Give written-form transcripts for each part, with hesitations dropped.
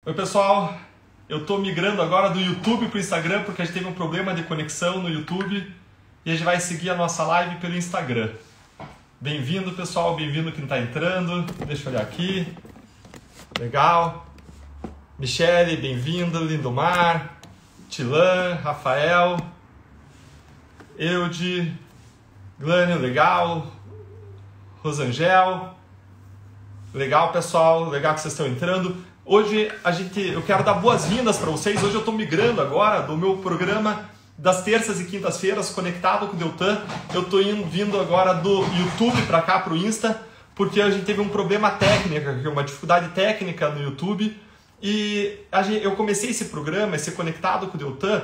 Oi pessoal, eu estou migrando agora do YouTube para o Instagram porque a gente teve um problema de conexão no YouTube e a gente vai seguir a nossa live pelo Instagram. Bem-vindo pessoal, bem-vindo quem está entrando, deixa eu olhar aqui, legal, Michele, bem-vindo, Lindomar, Tilan, Rafael, Eude, Glânio, legal, Rosangel, legal pessoal, legal que vocês estão entrando. Hoje eu quero dar boas-vindas para vocês. Hoje eu estou migrando agora do meu programa das terças e quintas-feiras conectado com o Deltan. Eu estou vindo agora do YouTube para cá, para o Insta, porque a gente teve um problema técnico, uma dificuldade técnica no YouTube. E eu comecei esse programa, esse conectado com o Deltan,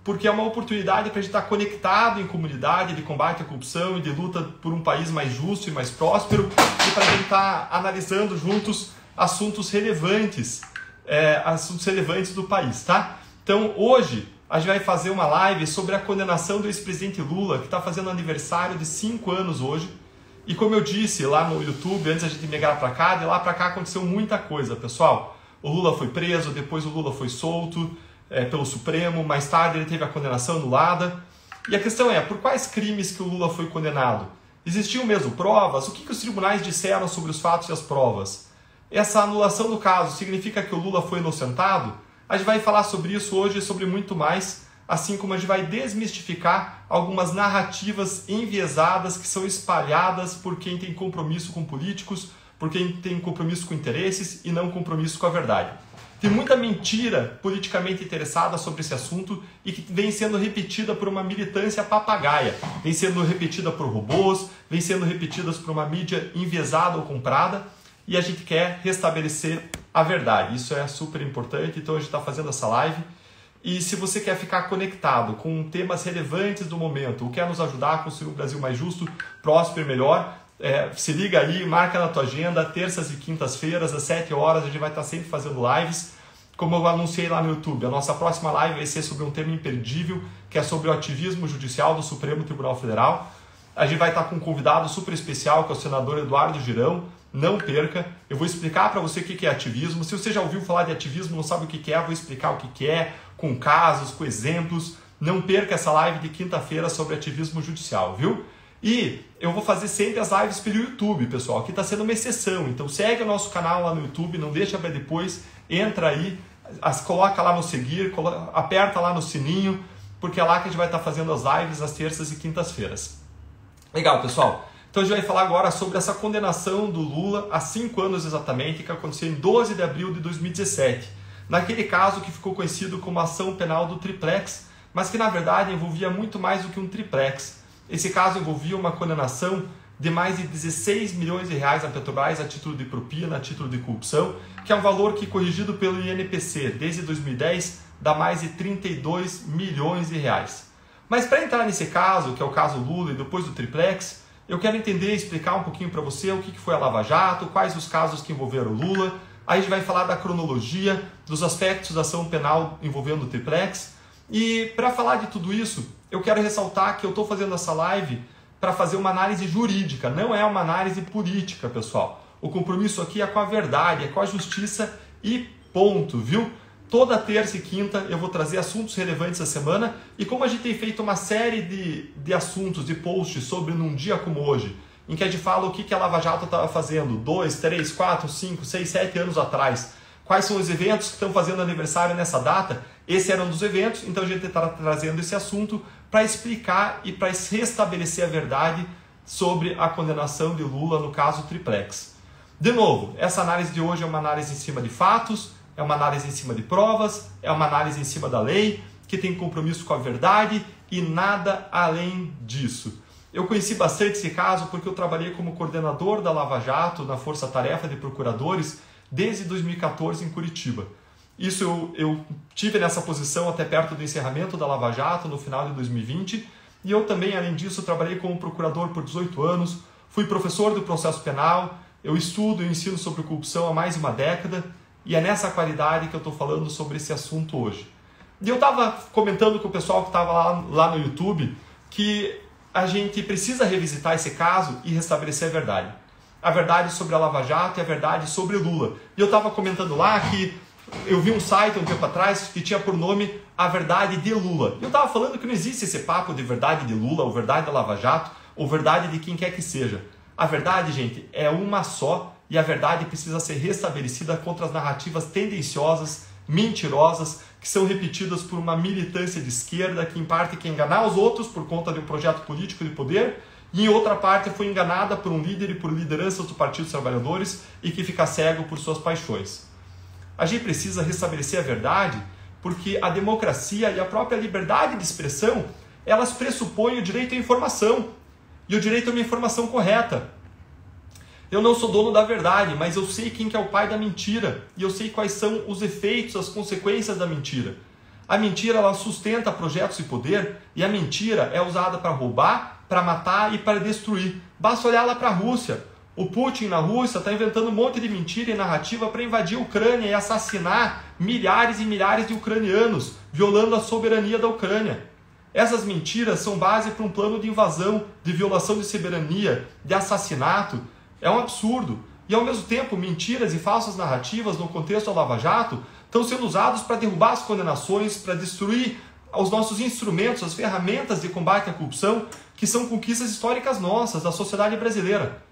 porque é uma oportunidade para a gente estar conectado em comunidade de combate à corrupção e de luta por um país mais justo e mais próspero, e para a gente estar analisando juntos assuntos relevantes do país, tá? Então hoje a gente vai fazer uma live sobre a condenação do ex-presidente Lula, que está fazendo aniversário de 5 anos hoje. E como eu disse lá no YouTube, antes a gente migrar para cá, de lá para cá aconteceu muita coisa, pessoal. O Lula foi preso, depois o Lula foi solto pelo Supremo, mais tarde ele teve a condenação anulada. E a questão é, por quais crimes que o Lula foi condenado? Existiam mesmo provas? O que os tribunais disseram sobre os fatos e as provas? Essa anulação do caso significa que o Lula foi inocentado? A gente vai falar sobre isso hoje e sobre muito mais, assim como a gente vai desmistificar algumas narrativas enviesadas que são espalhadas por quem tem compromisso com políticos, por quem tem compromisso com interesses e não compromisso com a verdade. Tem muita mentira politicamente interessada sobre esse assunto e que vem sendo repetida por uma militância papagaia, vem sendo repetida por robôs, vem sendo repetidas por uma mídia enviesada ou comprada. E a gente quer restabelecer a verdade. Isso é super importante, então a gente está fazendo essa live. E se você quer ficar conectado com temas relevantes do momento, ou quer nos ajudar a construir um Brasil mais justo, próspero e melhor, se liga aí, marca na tua agenda, terças e quintas-feiras, às 7 horas, a gente vai estar sempre fazendo lives. Como eu anunciei lá no YouTube, a nossa próxima live vai ser sobre um tema imperdível, que é sobre o ativismo judicial do Supremo Tribunal Federal. A gente vai estar com um convidado super especial, que é o senador Eduardo Girão. Não perca, eu vou explicar para você o que é ativismo. Se você já ouviu falar de ativismo, não sabe o que é, eu vou explicar o que é, com casos, com exemplos. Não perca essa live de quinta-feira sobre ativismo judicial, viu? E eu vou fazer sempre as lives pelo YouTube, pessoal. Aqui está sendo uma exceção, então segue o nosso canal lá no YouTube, não deixa para depois, entra aí, coloca lá no seguir, aperta lá no sininho, porque é lá que a gente vai estar fazendo as lives às terças e quintas-feiras. Legal, pessoal? Então a gente vai falar agora sobre essa condenação do Lula há 5 anos exatamente, que aconteceu em 12 de abril de 2017. Naquele caso que ficou conhecido como ação penal do triplex, mas que na verdade envolvia muito mais do que um triplex. Esse caso envolvia uma condenação de mais de 16 milhões de reais à Petrobras a título de propina, a título de corrupção, que é um valor que, corrigido pelo INPC desde 2010, dá mais de 32 milhões de reais. Mas para entrar nesse caso, que é o caso Lula e depois do triplex, eu quero entender e explicar um pouquinho para você o que foi a Lava Jato, quais os casos que envolveram o Lula. Aí a gente vai falar da cronologia, dos aspectos da ação penal envolvendo o triplex. E para falar de tudo isso, eu quero ressaltar que eu estou fazendo essa live para fazer uma análise jurídica, não é uma análise política, pessoal. O compromisso aqui é com a verdade, é com a justiça e ponto, viu? Toda terça e quinta eu vou trazer assuntos relevantes da semana, e como a gente tem feito uma série de assuntos, de posts sobre num dia como hoje, em que a gente fala o que a Lava Jato estava fazendo 2, 3, 4, 5, 6, 7 anos atrás, quais são os eventos que estão fazendo aniversário nessa data, esse era um dos eventos, então a gente está trazendo esse assunto para explicar e para restabelecer a verdade sobre a condenação de Lula no caso triplex. De novo, essa análise de hoje é uma análise em cima de fatos, é uma análise em cima de provas, é uma análise em cima da lei, que tem compromisso com a verdade e nada além disso. Eu conheci bastante esse caso porque eu trabalhei como coordenador da Lava Jato na Força Tarefa de Procuradores desde 2014 em Curitiba. Isso eu tive nessa posição até perto do encerramento da Lava Jato no final de 2020, e eu também, além disso, trabalhei como procurador por 18 anos, fui professor do processo penal, eu estudo e ensino sobre corrupção há mais de uma década, e é nessa qualidade que eu estou falando sobre esse assunto hoje. E eu estava comentando com o pessoal que estava lá no YouTube que a gente precisa revisitar esse caso e restabelecer a verdade. A verdade sobre a Lava Jato e a verdade sobre Lula. E eu estava comentando lá que Eu vi um site um tempo atrás que tinha por nome A Verdade de Lula. E eu estava falando que não existe esse papo de verdade de Lula, ou verdade da Lava Jato, ou verdade de quem quer que seja. A verdade, gente, é uma só, e a verdade precisa ser restabelecida contra as narrativas tendenciosas, mentirosas, que são repetidas por uma militância de esquerda que em parte quer enganar os outros por conta de um projeto político de poder, e em outra parte foi enganada por um líder e por lideranças do Partido dos Trabalhadores e que fica cego por suas paixões. A gente precisa restabelecer a verdade porque a democracia e a própria liberdade de expressão, elas pressupõem o direito à informação e o direito a uma informação correta. Eu não sou dono da verdade, mas eu sei quem que é o pai da mentira e eu sei quais são os efeitos, as consequências da mentira. A mentira, ela sustenta projetos de poder e a mentira é usada para roubar, para matar e para destruir. Basta olhar lá para a Rússia. O Putin na Rússia está inventando um monte de mentira e narrativa para invadir a Ucrânia e assassinar milhares e milhares de ucranianos, violando a soberania da Ucrânia. Essas mentiras são base para um plano de invasão, de violação de soberania, de assassinato. É um absurdo. E ao mesmo tempo, mentiras e falsas narrativas no contexto da Lava Jato estão sendo usados para derrubar as condenações, para destruir os nossos instrumentos, as ferramentas de combate à corrupção, que são conquistas históricas nossas, da sociedade brasileira.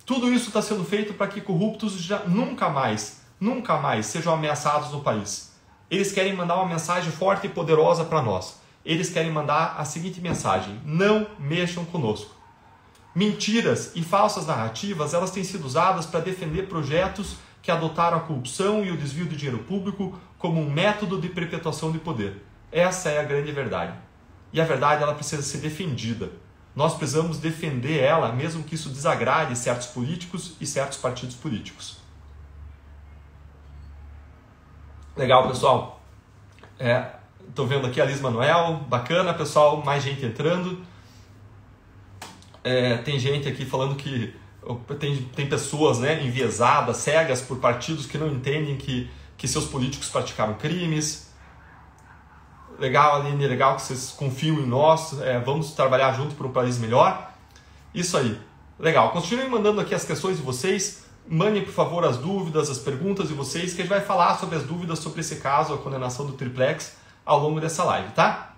Tudo isso está sendo feito para que corruptos já nunca mais sejam ameaçados no país. Eles querem mandar uma mensagem forte e poderosa para nós. Eles querem mandar a seguinte mensagem: não mexam conosco. Mentiras e falsas narrativas, elas têm sido usadas para defender projetos que adotaram a corrupção e o desvio de dinheiro público como um método de perpetuação de poder. Essa é a grande verdade. E a verdade, ela precisa ser defendida. Nós precisamos defender ela, mesmo que isso desagrade certos políticos e certos partidos políticos. Legal, pessoal. Estou vendo aqui a Liz Manuel. Bacana, pessoal. Mais gente entrando. Tem gente aqui falando que tem pessoas, né, enviesadas, cegas por partidos que não entendem que seus políticos praticaram crimes. Legal, Aline, legal que vocês confiam em nós, vamos trabalhar junto para um país melhor. Isso aí, legal. Continuem mandando aqui as questões de vocês, mandem por favor as dúvidas, as perguntas de vocês, que a gente vai falar sobre as dúvidas sobre esse caso, a condenação do Triplex, ao longo dessa live, tá?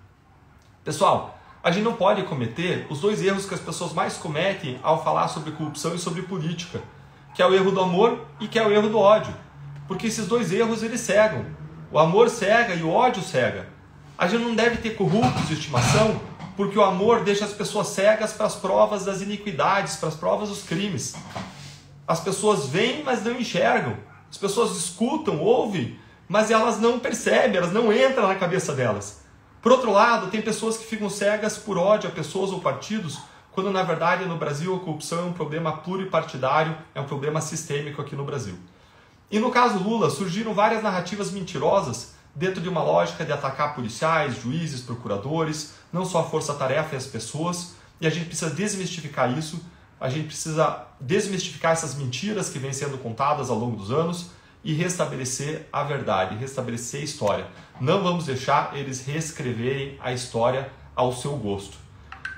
Pessoal, a gente não pode cometer os dois erros que as pessoas mais cometem ao falar sobre corrupção e sobre política, que é o erro do amor e que é o erro do ódio. Porque esses dois erros, eles cegam. O amor cega e o ódio cega. A gente não deve ter corruptos de estimação, porque o amor deixa as pessoas cegas para as provas das iniquidades, para as provas dos crimes. As pessoas veem, mas não enxergam. As pessoas escutam, ouvem, mas elas não percebem, elas não entram na cabeça delas. Por outro lado, tem pessoas que ficam cegas por ódio a pessoas ou partidos, quando na verdade no Brasil a corrupção é um problema pluripartidário, é um problema sistêmico aqui no Brasil. E no caso Lula, surgiram várias narrativas mentirosas dentro de uma lógica de atacar policiais, juízes, procuradores, não só a força-tarefa e as pessoas, e a gente precisa desmistificar isso, a gente precisa desmistificar essas mentiras que vêm sendo contadas ao longo dos anos e restabelecer a verdade, restabelecer a história. Não vamos deixar eles reescreverem a história ao seu gosto.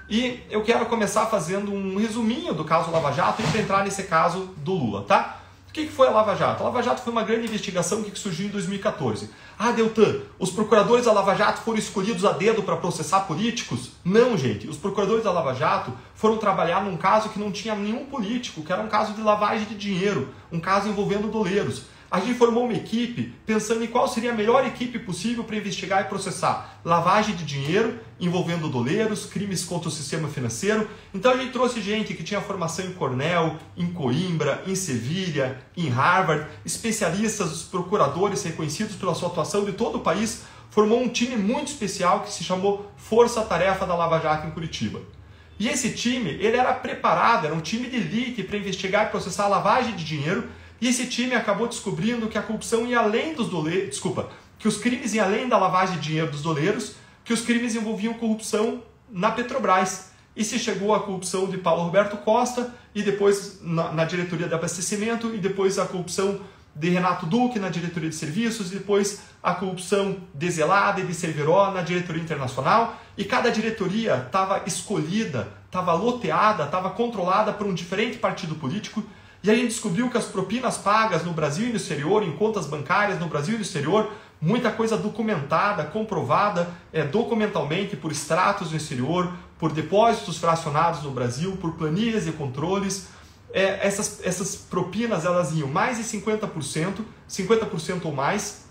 E eu quero começar fazendo um resuminho do caso Lava Jato e para entrar nesse caso do Lula, tá? O que foi a Lava Jato? A Lava Jato foi uma grande investigação que surgiu em 2014. Ah, Deltan, os procuradores da Lava Jato foram escolhidos a dedo para processar políticos? Não, gente. Os procuradores da Lava Jato foram trabalhar num caso que não tinha nenhum político, que era um caso de lavagem de dinheiro, um caso envolvendo doleiros. A gente formou uma equipe pensando em qual seria a melhor equipe possível para investigar e processar lavagem de dinheiro envolvendo doleiros, crimes contra o sistema financeiro. Então a gente trouxe gente que tinha formação em Cornell, em Coimbra, em Sevilha, em Harvard, especialistas, procuradores reconhecidos pela sua atuação de todo o país. Formou um time muito especial que se chamou Força Tarefa da Lava Jato em Curitiba. E esse time, ele era preparado, era um time de elite para investigar e processar a lavagem de dinheiro. E esse time acabou descobrindo que a corrupção ia além dos doleiros, que os crimes iam além da lavagem de dinheiro dos doleiros, que os crimes envolviam corrupção na Petrobras. E se chegou à corrupção de Paulo Roberto Costa, e depois na diretoria de abastecimento, e depois a corrupção de Renato Duque na diretoria de serviços, e depois a corrupção de Zelada e de Cerveró na diretoria internacional. E cada diretoria estava escolhida, estava loteada, estava controlada por um diferente partido político. E a gente descobriu que as propinas pagas no Brasil e no exterior, em contas bancárias no Brasil e no exterior, muita coisa documentada, comprovada documentalmente por extratos no exterior, por depósitos fracionados no Brasil, por planilhas e controles. Essas propinas, elas iam mais de 50%, 50% ou mais,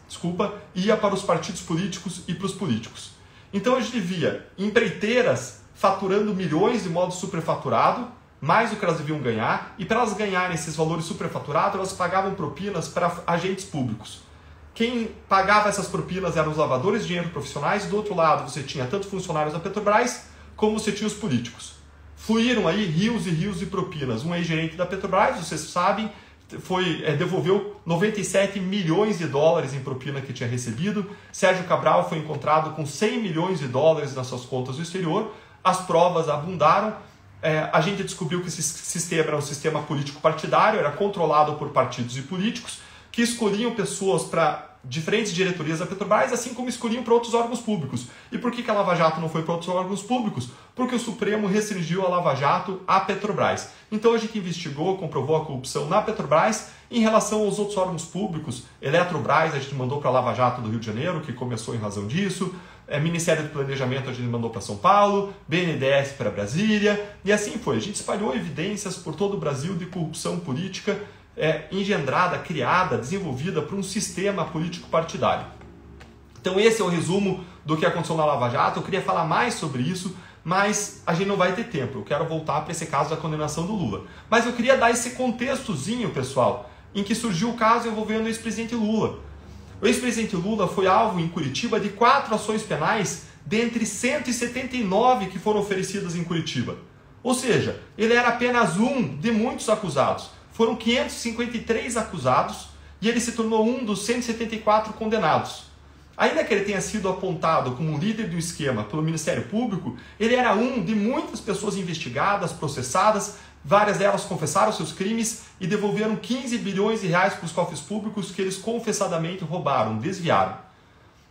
ia para os partidos políticos e para os políticos. Então a gente via empreiteiras faturando milhões de modo superfaturado, mais do que elas deviam ganhar, e para elas ganharem esses valores superfaturados, elas pagavam propinas para agentes públicos. Quem pagava essas propinas eram os lavadores de dinheiro profissionais, do outro lado você tinha tanto funcionários da Petrobras, como você tinha os políticos. Fluíram aí rios e rios de propinas. Um ex-gerente da Petrobras, vocês sabem, devolveu 97 milhões de dólares em propina que tinha recebido. Sérgio Cabral foi encontrado com 100 milhões de dólares nas suas contas do exterior. As provas abundaram. A gente descobriu que esse sistema era um sistema político partidário, era controlado por partidos e políticos que escolhiam pessoas para diferentes diretorias da Petrobras, assim como escolhiam para outros órgãos públicos. E por que a Lava Jato não foi para outros órgãos públicos? Porque o Supremo restringiu a Lava Jato à Petrobras. Então a gente investigou, comprovou a corrupção na Petrobras. Em relação aos outros órgãos públicos, Eletrobras a gente mandou para a Lava Jato do Rio de Janeiro, que começou em razão disso. Ministério do Planejamento a gente mandou para São Paulo, BNDES para Brasília, e assim foi. A gente espalhou evidências por todo o Brasil de corrupção política engendrada, criada, desenvolvida por um sistema político partidário. Então esse é o resumo do que aconteceu na Lava Jato. Eu queria falar mais sobre isso, mas a gente não vai ter tempo. Eu quero voltar para esse caso da condenação do Lula. Mas eu queria dar esse contextozinho, pessoal, em que surgiu o caso envolvendo o ex-presidente Lula. O ex-presidente Lula foi alvo em Curitiba de 4 ações penais dentre 179 que foram oferecidas em Curitiba. Ou seja, ele era apenas um de muitos acusados. Foram 553 acusados e ele se tornou um dos 174 condenados. Ainda que ele tenha sido apontado como um líder do esquema pelo Ministério Público, ele era um de muitas pessoas investigadas, processadas. Várias delas confessaram seus crimes e devolveram 15 bilhões de reais para os cofres públicos que eles confessadamente roubaram, desviaram.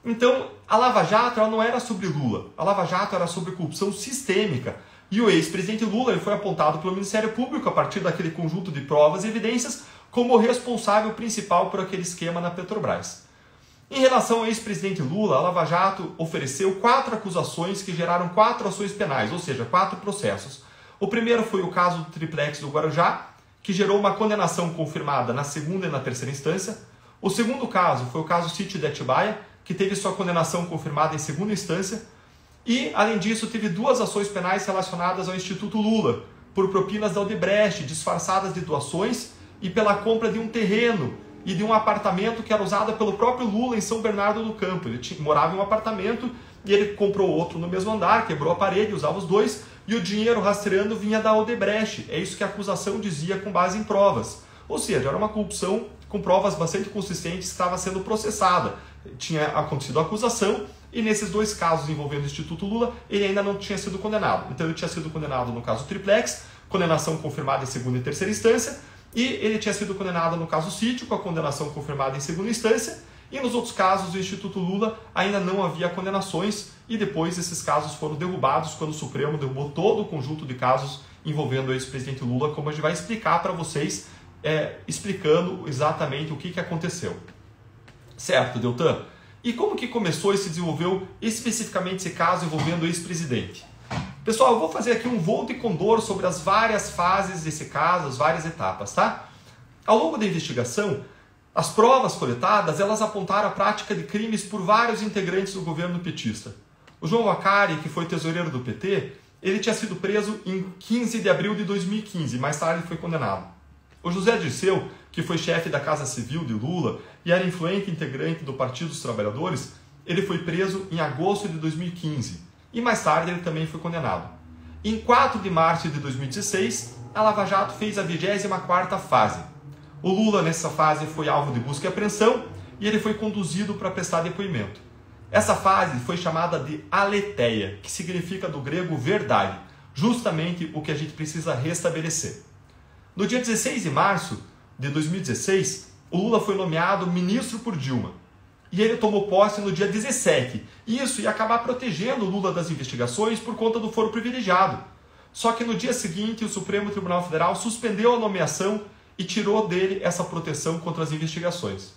Então, a Lava Jato ela não era sobre Lula. A Lava Jato era sobre corrupção sistêmica. E o ex-presidente Lula ele foi apontado pelo Ministério Público, a partir daquele conjunto de provas e evidências, como o responsável principal por aquele esquema na Petrobras. Em relação ao ex-presidente Lula, a Lava Jato ofereceu 4 acusações que geraram 4 ações penais, ou seja, 4 processos. O primeiro foi o caso do triplex do Guarujá, que gerou uma condenação confirmada na segunda e na terceira instância. O segundo caso foi o caso Sítio de Atibaia, que teve sua condenação confirmada em segunda instância. E, além disso, teve 2 ações penais relacionadas ao Instituto Lula, por propinas da Odebrecht, disfarçadas de doações, e pela compra de um terreno e de um apartamento que era usado pelo próprio Lula em São Bernardo do Campo. Ele morava em um apartamento e ele comprou outro no mesmo andar, quebrou a parede, usava os dois, e o dinheiro rastreando vinha da Odebrecht. É isso que a acusação dizia com base em provas. Ou seja, era uma corrupção com provas bastante consistentes que estava sendo processada. Tinha acontecido a acusação e nesses 2 casos envolvendo o Instituto Lula, ele ainda não tinha sido condenado. Então ele tinha sido condenado no caso triplex, condenação confirmada em segunda e terceira instância, e ele tinha sido condenado no caso Sítio, com a condenação confirmada em segunda instância, e nos outros casos do Instituto Lula ainda não havia condenações, e depois esses casos foram derrubados quando o Supremo derrubou todo o conjunto de casos envolvendo o ex-presidente Lula, como a gente vai explicar para vocês, explicando exatamente o que aconteceu. Certo, Deltan? E como que começou e se desenvolveu especificamente esse caso envolvendo o ex-presidente? Pessoal, eu vou fazer aqui um voo de condor sobre as várias fases desse caso, as várias etapas, tá? Ao longo da investigação, as provas coletadas, elas apontaram a prática de crimes por vários integrantes do governo petista. O João Vacari, que foi tesoureiro do PT, ele tinha sido preso em 15 de abril de 2015, mais tarde ele foi condenado. O José Dirceu, que foi chefe da Casa Civil de Lula e era influente integrante do Partido dos Trabalhadores, ele foi preso em agosto de 2015 e mais tarde ele também foi condenado. Em 4 de março de 2016, a Lava Jato fez a 24ª fase. O Lula nessa fase foi alvo de busca e apreensão e ele foi conduzido para prestar depoimento. Essa fase foi chamada de aletheia, que significa do grego verdade, justamente o que a gente precisa restabelecer. No dia 16 de março de 2016, o Lula foi nomeado ministro por Dilma. E ele tomou posse no dia 17. Isso ia acabar protegendo o Lula das investigações por conta do foro privilegiado. Só que no dia seguinte, o Supremo Tribunal Federal suspendeu a nomeação e tirou dele essa proteção contra as investigações.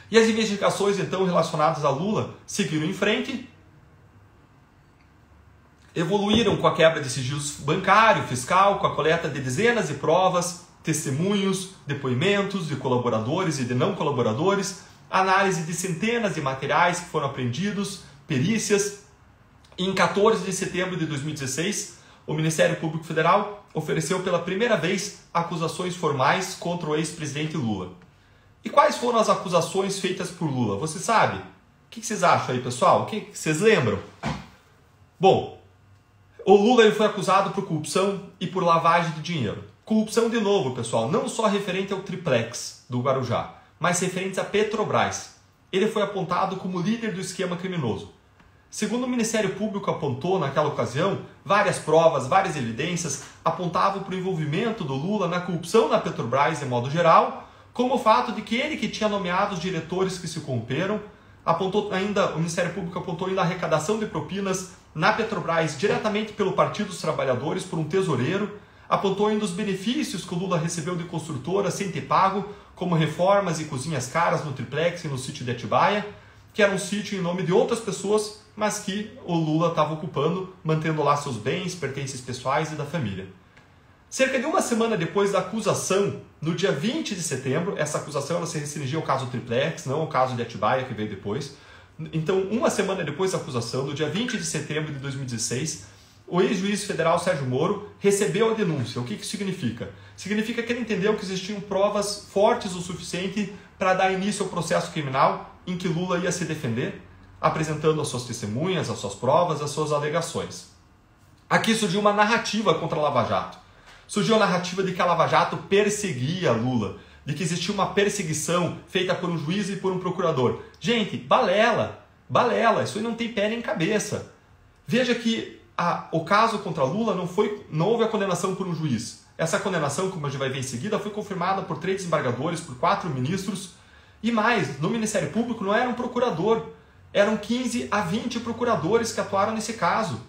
E as investigações, então, relacionadas a Lula seguiram em frente, evoluíram com a quebra de sigilos bancário, fiscal, com a coleta de dezenas de provas, testemunhos, depoimentos de colaboradores e de não colaboradores, análise de centenas de materiais que foram apreendidos, perícias. E em 14 de setembro de 2016, o Ministério Público Federal ofereceu pela primeira vez acusações formais contra o ex-presidente Lula. E quais foram as acusações feitas por Lula? Você sabe? O que vocês acham aí, pessoal? O que vocês lembram? Bom, o Lula ele foi acusado por corrupção e por lavagem de dinheiro. Corrupção, de novo, pessoal, não só referente ao triplex do Guarujá, mas referente à Petrobras. Ele foi apontado como líder do esquema criminoso. Segundo o Ministério Público apontou naquela ocasião, várias provas, várias evidências apontavam para o envolvimento do Lula na corrupção na Petrobras de modo geral, como o fato de que ele que tinha nomeado os diretores que se corromperam, o Ministério Público apontou ainda a arrecadação de propinas na Petrobras diretamente pelo Partido dos Trabalhadores, por um tesoureiro, apontou ainda os benefícios que o Lula recebeu de construtora sem ter pago, como reformas e cozinhas caras no triplex e no sítio de Atibaia, que era um sítio em nome de outras pessoas, mas que o Lula estava ocupando, mantendo lá seus bens, pertences pessoais e da família. Cerca de uma semana depois da acusação, no dia 20 de setembro, essa acusação ela se restringia ao caso triplex, não ao caso de Atibaia, que veio depois. Então, uma semana depois da acusação, no dia 20 de setembro de 2016, o ex-juiz federal Sérgio Moro recebeu a denúncia. O que isso significa? Significa que ele entendeu que existiam provas fortes o suficiente para dar início ao processo criminal em que Lula ia se defender, apresentando as suas testemunhas, as suas provas, as suas alegações. Aqui surgiu uma narrativa contra a Lava Jato. Surgiu a narrativa de que a Lava Jato perseguia Lula, de que existia uma perseguição feita por um juiz e por um procurador. Gente, balela, isso aí não tem pé nem cabeça. Veja que o caso contra Lula não houve a condenação por um juiz. Essa condenação, como a gente vai ver em seguida, foi confirmada por 3 desembargadores, por 4 ministros, e mais, no Ministério Público não era um procurador, eram 15 a 20 procuradores que atuaram nesse caso.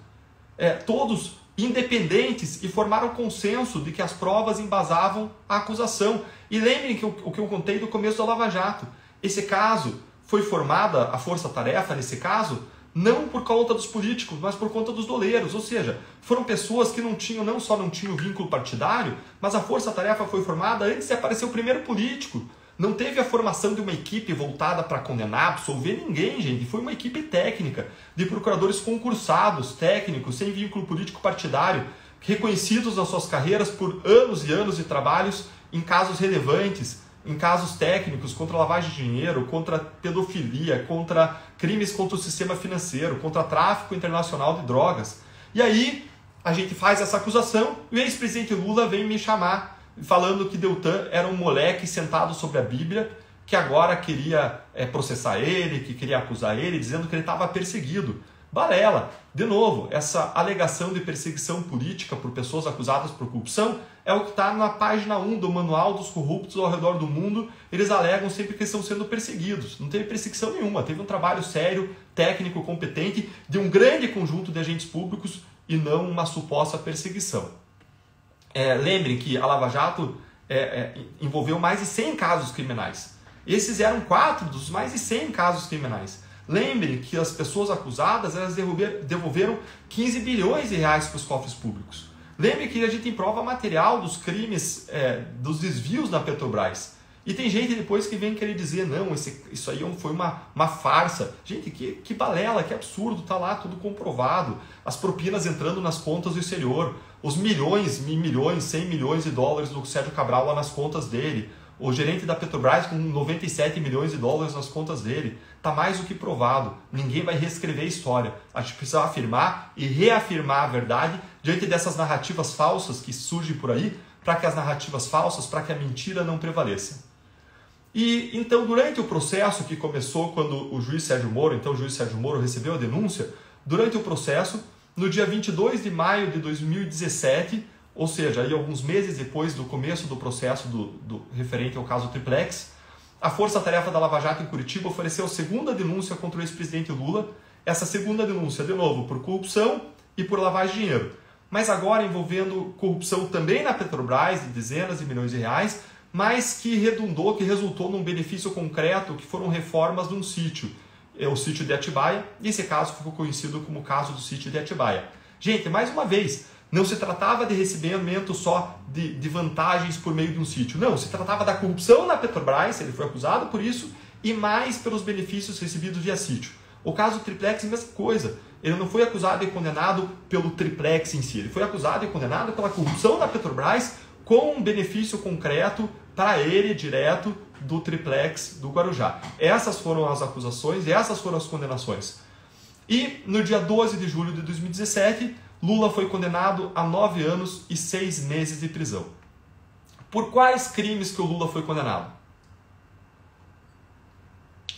Todos independentes e formaram consenso de que as provas embasavam a acusação. E lembrem que o que eu contei do começo da Lava Jato. Esse caso foi formada, a força-tarefa nesse caso, não por conta dos políticos, mas por conta dos doleiros. Ou seja, foram pessoas que não só não tinham vínculo partidário, mas a força-tarefa foi formada antes de aparecer o primeiro político. Não teve a formação de uma equipe voltada para condenar, absolver ninguém, gente. Foi uma equipe técnica, de procuradores concursados, técnicos, sem vínculo político partidário, reconhecidos nas suas carreiras por anos e anos de trabalhos em casos relevantes, em casos técnicos, contra lavagem de dinheiro, contra pedofilia, contra crimes contra o sistema financeiro, contra tráfico internacional de drogas. E aí, a gente faz essa acusação e o ex-presidente Lula vem me chamar falando que Deltan era um moleque sentado sobre a Bíblia, que agora queria processar ele, que queria acusar ele, dizendo que ele estava perseguido. Balela! De novo, essa alegação de perseguição política por pessoas acusadas por corrupção é o que está na página 1 do Manual dos Corruptos ao Redor do Mundo. Eles alegam sempre que estão sendo perseguidos. Não teve perseguição nenhuma, teve um trabalho sério, técnico, competente, de um grande conjunto de agentes públicos e não uma suposta perseguição. Lembrem que a Lava Jato envolveu mais de 100 casos criminais. Esses eram 4 dos mais de 100 casos criminais. Lembrem que as pessoas acusadas elas devolveram 15 bilhões de reais para os cofres públicos. Lembrem que a gente tem prova material dos crimes, dos desvios na Petrobras. E tem gente depois que vem querer dizer, não, isso aí foi uma farsa. Gente, que balela, que absurdo, tá lá tudo comprovado. As propinas entrando nas contas do exterior. Os milhões, 100 milhões de dólares do Sérgio Cabral lá nas contas dele. O gerente da Petrobras com 97 milhões de dólares nas contas dele. Tá mais do que provado. Ninguém vai reescrever a história. A gente precisa afirmar e reafirmar a verdade diante dessas narrativas falsas que surgem por aí, para que as narrativas falsas, para que a mentira não prevaleça. E então, durante o processo que começou quando o juiz Sérgio Moro recebeu a denúncia, durante o processo, no dia 22 de maio de 2017, ou seja, aí alguns meses depois do começo do processo referente ao caso Triplex, a Força-Tarefa da Lava Jato em Curitiba ofereceu a segunda denúncia contra o ex-presidente Lula. Essa segunda denúncia, de novo, por corrupção e por lavagem de dinheiro. Mas agora envolvendo corrupção também na Petrobras, de dezenas de milhões de reais, mas que resultou num benefício concreto, que foram reformas de um sítio, o sítio de Atibaia, e esse caso ficou conhecido como o caso do sítio de Atibaia. Gente, mais uma vez, não se tratava de recebimento só de vantagens por meio de um sítio, não, se tratava da corrupção na Petrobras, ele foi acusado por isso, e mais pelos benefícios recebidos via sítio. O caso do triplex é a mesma coisa, ele não foi acusado e condenado pelo triplex em si, ele foi acusado e condenado pela corrupção da Petrobras com um benefício concreto para ele direto do triplex do Guarujá. Essas foram as acusações e essas foram as condenações. E no dia 12 de julho de 2017, Lula foi condenado a 9 anos e 6 meses de prisão. Por quais crimes que o Lula foi condenado?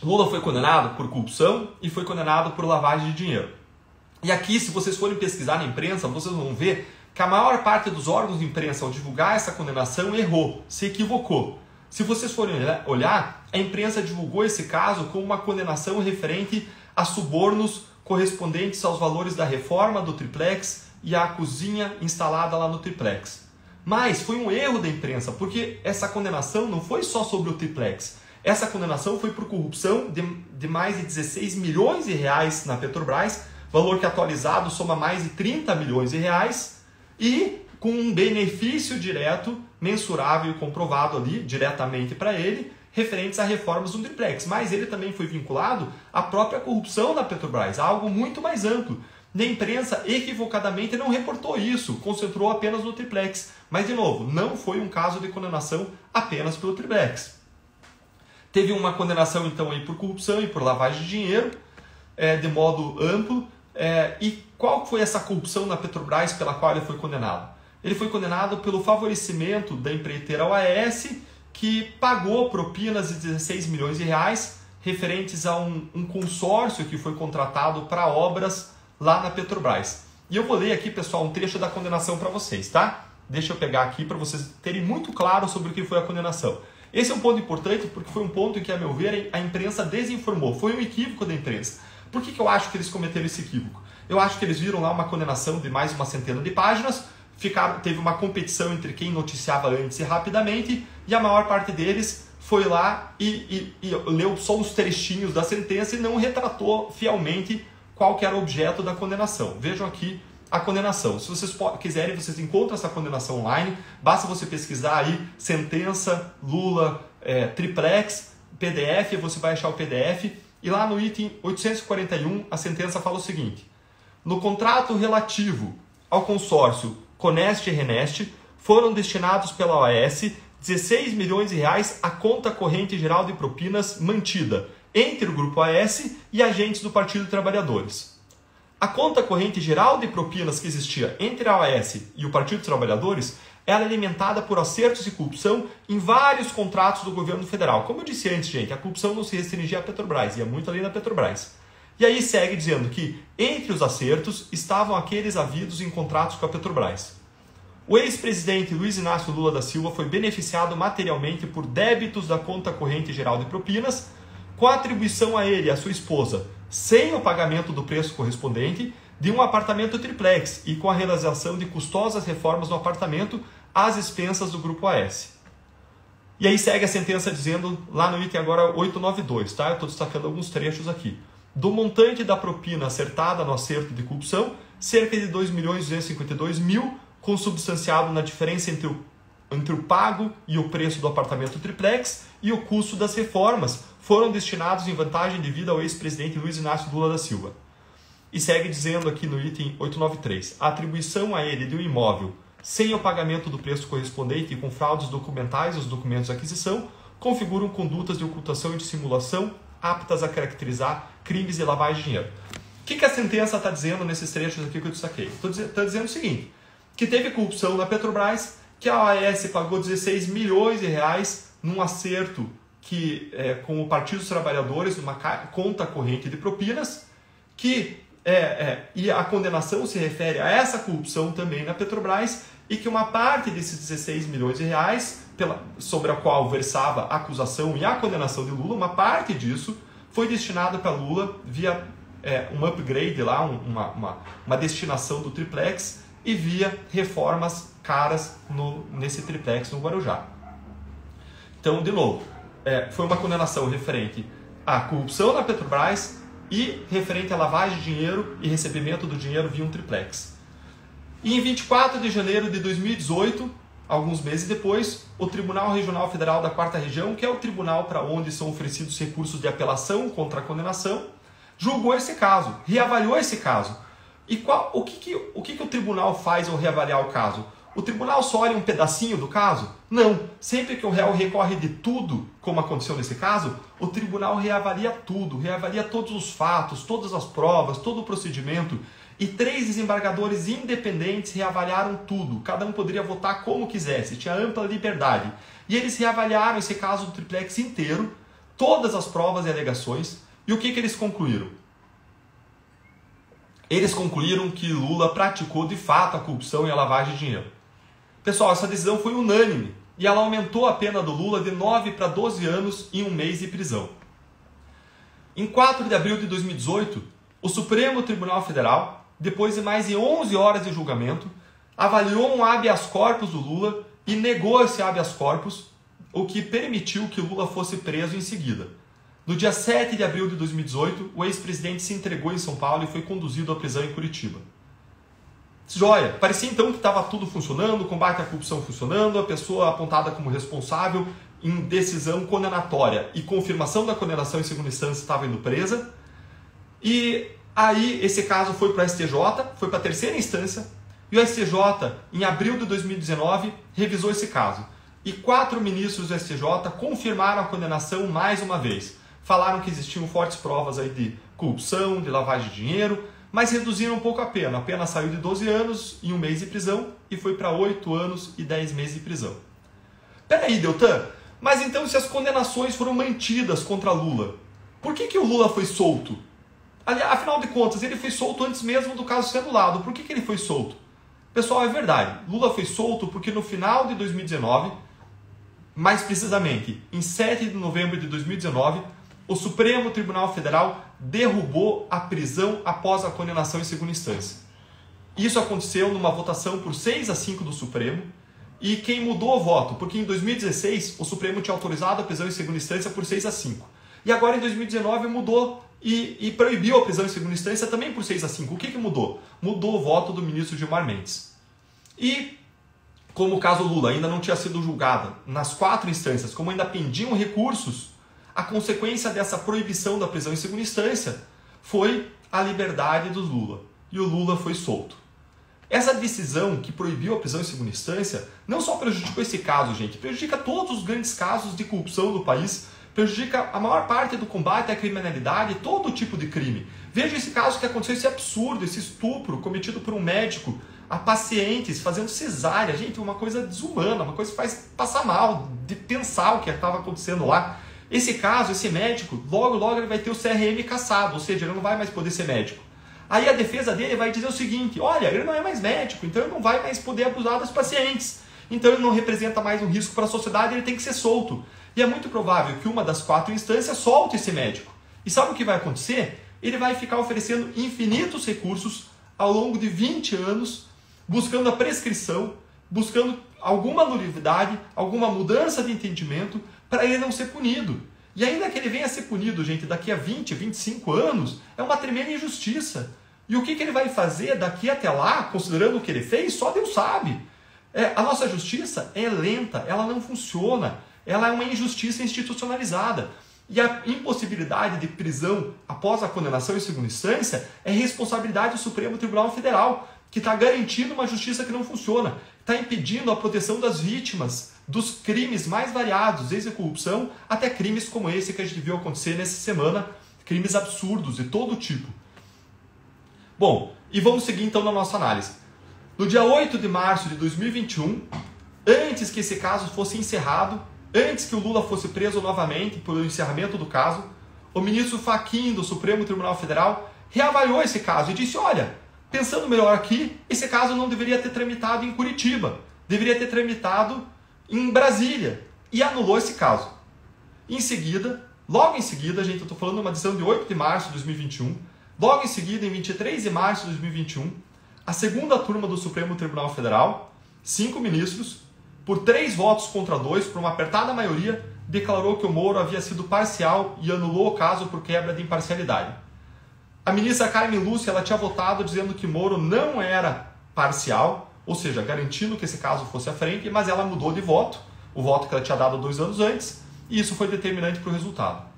Lula foi condenado por corrupção e foi condenado por lavagem de dinheiro. E aqui, se vocês forem pesquisar na imprensa, vocês vão ver que a maior parte dos órgãos de imprensa, ao divulgar essa condenação, errou, se equivocou. Se vocês forem olhar, a imprensa divulgou esse caso como uma condenação referente a subornos correspondentes aos valores da reforma do triplex e à cozinha instalada lá no triplex. Mas foi um erro da imprensa, porque essa condenação não foi só sobre o triplex. Essa condenação foi por corrupção de mais de 16 milhões de reais na Petrobras, valor que atualizado soma mais de 30 milhões de reais, e com um benefício direto, mensurável e comprovado ali, diretamente para ele, referentes a reformas do triplex. Mas ele também foi vinculado à própria corrupção da Petrobras, algo muito mais amplo. A imprensa equivocadamente não reportou isso, concentrou apenas no triplex. Mas, de novo, não foi um caso de condenação apenas pelo triplex. Teve uma condenação, então, aí por corrupção e por lavagem de dinheiro, de modo amplo. E qual foi essa corrupção na Petrobras pela qual ele foi condenado? Ele foi condenado pelo favorecimento da empreiteira OAS, que pagou propinas de 16 milhões de reais referentes a um consórcio que foi contratado para obras lá na Petrobras. E eu vou ler aqui, pessoal, um trecho da condenação para vocês, tá? Deixa eu pegar aqui para vocês terem muito claro sobre o que foi a condenação. Esse é um ponto importante porque foi um ponto em que, a meu ver, a imprensa desinformou. Foi um equívoco da imprensa. Por que eu acho que eles cometeram esse equívoco? Eu acho que eles viram lá uma condenação de mais uma centena de páginas, teve uma competição entre quem noticiava antes e rapidamente, e a maior parte deles foi lá e leu só os trechinhos da sentença e não retratou fielmente qual que era o objeto da condenação. Vejam aqui a condenação. Se vocês quiserem, vocês encontram essa condenação online, basta você pesquisar aí, sentença, Lula, triplex, PDF, você vai achar o PDF, e lá no item 841, a sentença fala o seguinte: no contrato relativo ao consórcio Coneste e Reneste, foram destinados pela OAS 16 milhões de reais à conta corrente geral de propinas mantida entre o Grupo OAS e agentes do Partido dos Trabalhadores. A conta corrente geral de propinas que existia entre a OAS e o Partido dos Trabalhadores era alimentada por acertos e corrupção em vários contratos do governo federal. Como eu disse antes, gente, a corrupção não se restringia à Petrobras, ia muito além da Petrobras. E aí segue dizendo que, entre os acertos, estavam aqueles havidos em contratos com a Petrobras. O ex-presidente Luiz Inácio Lula da Silva foi beneficiado materialmente por débitos da conta corrente geral de propinas, com a atribuição a ele e a sua esposa, sem o pagamento do preço correspondente, de um apartamento triplex e com a realização de custosas reformas no apartamento às expensas do Grupo OAS. E aí segue a sentença dizendo, lá no item agora 892, tá? Eu estou destacando alguns trechos aqui. Do montante da propina acertada no acerto de corrupção, cerca de 2.252.000, consubstanciado na diferença entre o pago e o preço do apartamento triplex e o custo das reformas, foram destinados em vantagem devida ao ex-presidente Luiz Inácio Lula da Silva. E segue dizendo aqui no item 893, a atribuição a ele de um imóvel sem o pagamento do preço correspondente e com fraudes documentais aos documentos de aquisição, configuram condutas de ocultação e dissimulação aptas a caracterizar crimes de lavagem de dinheiro. O que a sentença está dizendo nesses trechos aqui que eu destaquei? Está dizendo o seguinte, que teve corrupção na Petrobras, que a OAS pagou 16 milhões de reais num acerto com o Partido dos Trabalhadores, numa conta corrente de propinas, e a condenação se refere a essa corrupção também na Petrobras, e que uma parte desses 16 milhões de reais, sobre a qual versava a acusação e a condenação de Lula, uma parte disso foi destinada para Lula via um upgrade lá, uma destinação do triplex e via reformas caras nesse triplex no Guarujá. Então, de novo, foi uma condenação referente à corrupção na Petrobras e referente à lavagem de dinheiro e recebimento do dinheiro via um triplex. E em 24 de janeiro de 2018, alguns meses depois, o Tribunal Regional Federal da 4ª Região, que é o tribunal para onde são oferecidos recursos de apelação contra a condenação, julgou esse caso, reavaliou esse caso. E o que o tribunal faz ao reavaliar o caso? O tribunal só olha um pedacinho do caso? Não. Sempre que o réu recorre de tudo, como aconteceu nesse caso, o tribunal reavalia tudo, reavalia todos os fatos, todas as provas, todo o procedimento. E 3 desembargadores independentes reavaliaram tudo. Cada um poderia votar como quisesse, tinha ampla liberdade. E eles reavaliaram esse caso do triplex inteiro, todas as provas e alegações. E o que eles concluíram? Eles concluíram que Lula praticou de fato a corrupção e a lavagem de dinheiro. Pessoal, essa decisão foi unânime e ela aumentou a pena do Lula de 9 para 12 anos e 1 mês de prisão. Em 4 de abril de 2018, o Supremo Tribunal Federal, depois de mais de 11 horas de julgamento, avaliou um habeas corpus do Lula e negou esse habeas corpus, o que permitiu que Lula fosse preso em seguida. No dia 7 de abril de 2018, o ex-presidente se entregou em São Paulo e foi conduzido à prisão em Curitiba. Joia! Parecia então que estava tudo funcionando, o combate à corrupção funcionando, a pessoa apontada como responsável em decisão condenatória e confirmação da condenação em segunda instância estava indo presa. E aí esse caso foi para o STJ, foi para a 3ª instância, e o STJ, em abril de 2019, revisou esse caso. E 4 ministros do STJ confirmaram a condenação mais uma vez. Falaram que existiam fortes provas aí de corrupção, de lavagem de dinheiro, mas reduziram um pouco a pena. A pena saiu de 12 anos e 1 mês de prisão e foi para 8 anos e 10 meses de prisão. Peraí, Deltan, mas então se as condenações foram mantidas contra Lula, por que o Lula foi solto? Afinal de contas, ele foi solto antes mesmo do caso ser anulado. Por que ele foi solto? Pessoal, é verdade. Lula foi solto porque no final de 2019, mais precisamente em 7 de novembro de 2019, o Supremo Tribunal Federal derrubou a prisão após a condenação em segunda instância. Isso aconteceu numa votação por 6-5 do Supremo. E quem mudou o voto? Porque em 2016 o Supremo tinha autorizado a prisão em segunda instância por 6-5. E agora em 2019 mudou e proibiu a prisão em segunda instância também por 6-5. O que mudou? Mudou o voto do ministro Gilmar Mendes. E como o caso Lula ainda não tinha sido julgado nas 4 instâncias, como ainda pendiam recursos, a consequência dessa proibição da prisão em segunda instância foi a liberdade do Lula. E o Lula foi solto. Essa decisão que proibiu a prisão em segunda instância não só prejudicou esse caso, gente, prejudica todos os grandes casos de corrupção do país, prejudica a maior parte do combate à criminalidade, todo tipo de crime. Veja esse caso que aconteceu, esse absurdo, esse estupro cometido por um médico a pacientes fazendo cesárea. Gente, uma coisa desumana, uma coisa que faz passar mal de pensar o que estava acontecendo lá. Esse caso, esse médico, logo ele vai ter o CRM cassado, ou seja, ele não vai mais poder ser médico. Aí a defesa dele vai dizer o seguinte: olha, ele não é mais médico, então ele não vai mais poder abusar dos pacientes. Então ele não representa mais um risco para a sociedade, ele tem que ser solto. E é muito provável que uma das 4 instâncias solte esse médico. E sabe o que vai acontecer? Ele vai ficar oferecendo infinitos recursos ao longo de 20 anos, buscando a prescrição, buscando alguma nulidade, alguma mudança de entendimento, para ele não ser punido. E ainda que ele venha a ser punido, gente, daqui a 20, 25 anos, é uma tremenda injustiça. E o que ele vai fazer daqui até lá, considerando o que ele fez, só Deus sabe. A nossa justiça é lenta, ela não funciona, ela é uma injustiça institucionalizada. E a impossibilidade de prisão após a condenação em segunda instância é responsabilidade do Supremo Tribunal Federal, que está garantindo uma justiça que não funciona, está impedindo a proteção das vítimas dos crimes mais variados, desde a corrupção até crimes como esse que a gente viu acontecer nessa semana, crimes absurdos de todo tipo. Bom, e vamos seguir então na nossa análise. No dia 8 de março de 2021, antes que esse caso fosse encerrado, antes que o Lula fosse preso novamente pelo encerramento do caso, o ministro Fachin do Supremo Tribunal Federal reavaliou esse caso e disse: olha, pensando melhor aqui, esse caso não deveria ter tramitado em Curitiba, deveria ter tramitado em Brasília, e anulou esse caso. Em seguida, logo em seguida, gente, eu estou falando de uma decisão de 8 de março de 2021, logo em seguida, em 23 de março de 2021, a segunda turma do Supremo Tribunal Federal, 5 ministros, por 3 votos contra 2, por uma apertada maioria, declarou que o Moro havia sido parcial e anulou o caso por quebra de imparcialidade. A ministra Carmen Lúcia ela tinha votado dizendo que Moro não era parcial, ou seja, garantindo que esse caso fosse à frente, mas ela mudou de voto, o voto que ela tinha dado 2 anos antes, e isso foi determinante para o resultado.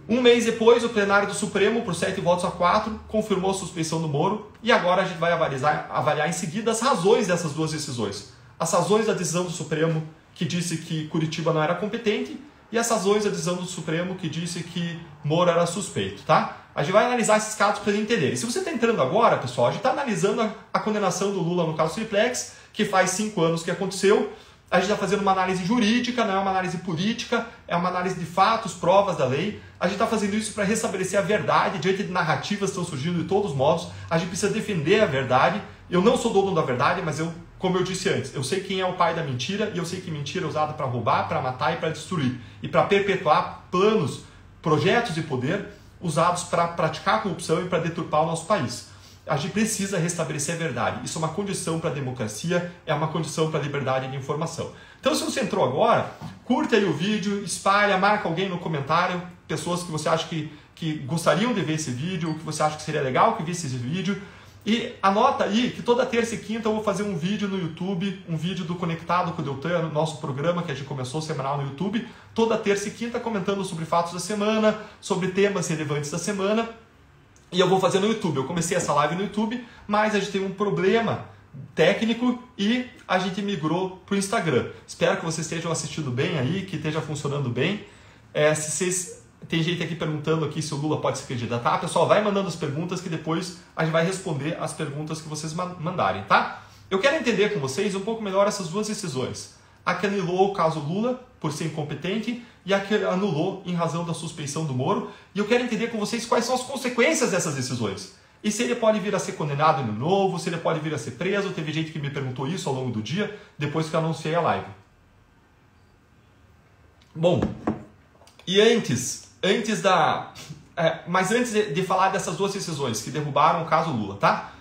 Um mês depois, o plenário do Supremo, por 7 votos a 4, confirmou a suspeição do Moro, e agora a gente vai avaliar em seguida as razões dessas duas decisões. As razões da decisão do Supremo, que disse que Curitiba não era competente, e as razões da decisão do Supremo, que disse que Moro era suspeito, tá? A gente vai analisar esses casos para entender. E se você está entrando agora, pessoal, a gente está analisando a condenação do Lula no caso Triplex, que faz 5 anos que aconteceu. A gente está fazendo uma análise jurídica, não é uma análise política, é uma análise de fatos, provas da lei. A gente está fazendo isso para restabelecer a verdade diante de narrativas que estão surgindo de todos os modos. A gente precisa defender a verdade. Eu não sou dono da verdade, mas como eu disse antes, eu sei quem é o pai da mentira e eu sei que mentira é usada para roubar, para matar e para destruir. E para perpetuar planos, projetos de poder usados para praticar a corrupção e para deturpar o nosso país. A gente precisa restabelecer a verdade. Isso é uma condição para a democracia, é uma condição para a liberdade de informação. Então, se você entrou agora, curte aí o vídeo, espalha, marca alguém no comentário, pessoas que você acha que gostariam de ver esse vídeo, ou que você acha que seria legal que visse esse vídeo. E anota aí que toda terça e quinta eu vou fazer um vídeo no YouTube, um vídeo do Conectado com o Deltan, nosso programa que a gente começou semanal no YouTube, toda terça e quinta comentando sobre fatos da semana, sobre temas relevantes da semana. E eu vou fazer no YouTube. Eu comecei essa live no YouTube, mas a gente tem um problema técnico e a gente migrou para o Instagram. Espero que vocês estejam assistindo bem aí, que esteja funcionando bem. Se vocês... Tem gente aqui perguntando aqui se o Lula pode se candidatar. Pessoal, vai mandando as perguntas que depois a gente vai responder as perguntas que vocês mandarem, tá? Eu quero entender com vocês um pouco melhor essas duas decisões. A que anulou o caso Lula por ser incompetente e a que anulou em razão da suspeição do Moro. E eu quero entender com vocês quais são as consequências dessas decisões. E se ele pode vir a ser condenado de novo, se ele pode vir a ser preso. Teve gente que me perguntou isso ao longo do dia, depois que eu anunciei a live. Bom, e antes de falar dessas duas decisões que derrubaram o caso Lula, tá?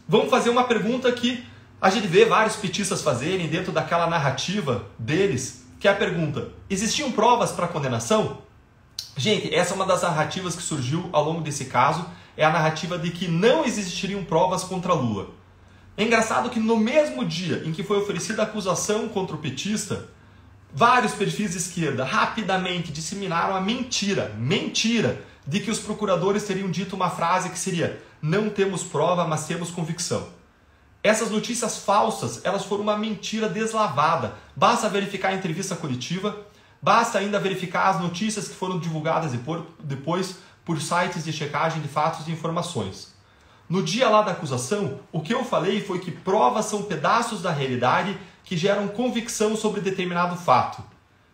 Vamos fazer uma pergunta que a gente vê vários petistas fazerem dentro daquela narrativa deles, que é a pergunta: existiam provas para condenação? Gente, essa é uma das narrativas que surgiu ao longo desse caso, é a narrativa de que não existiriam provas contra Lula. É engraçado que no mesmo dia em que foi oferecida a acusação contra o petista, vários perfis de esquerda rapidamente disseminaram a mentira de que os procuradores teriam dito uma frase que seria: não temos prova, mas temos convicção. Essas notícias falsas, elas foram uma mentira deslavada. Basta verificar a entrevista coletiva, basta ainda verificar as notícias que foram divulgadas depois por sites de checagem de fatos e informações. No dia lá da acusação, o que eu falei foi que provas são pedaços da realidade que geram convicção sobre determinado fato.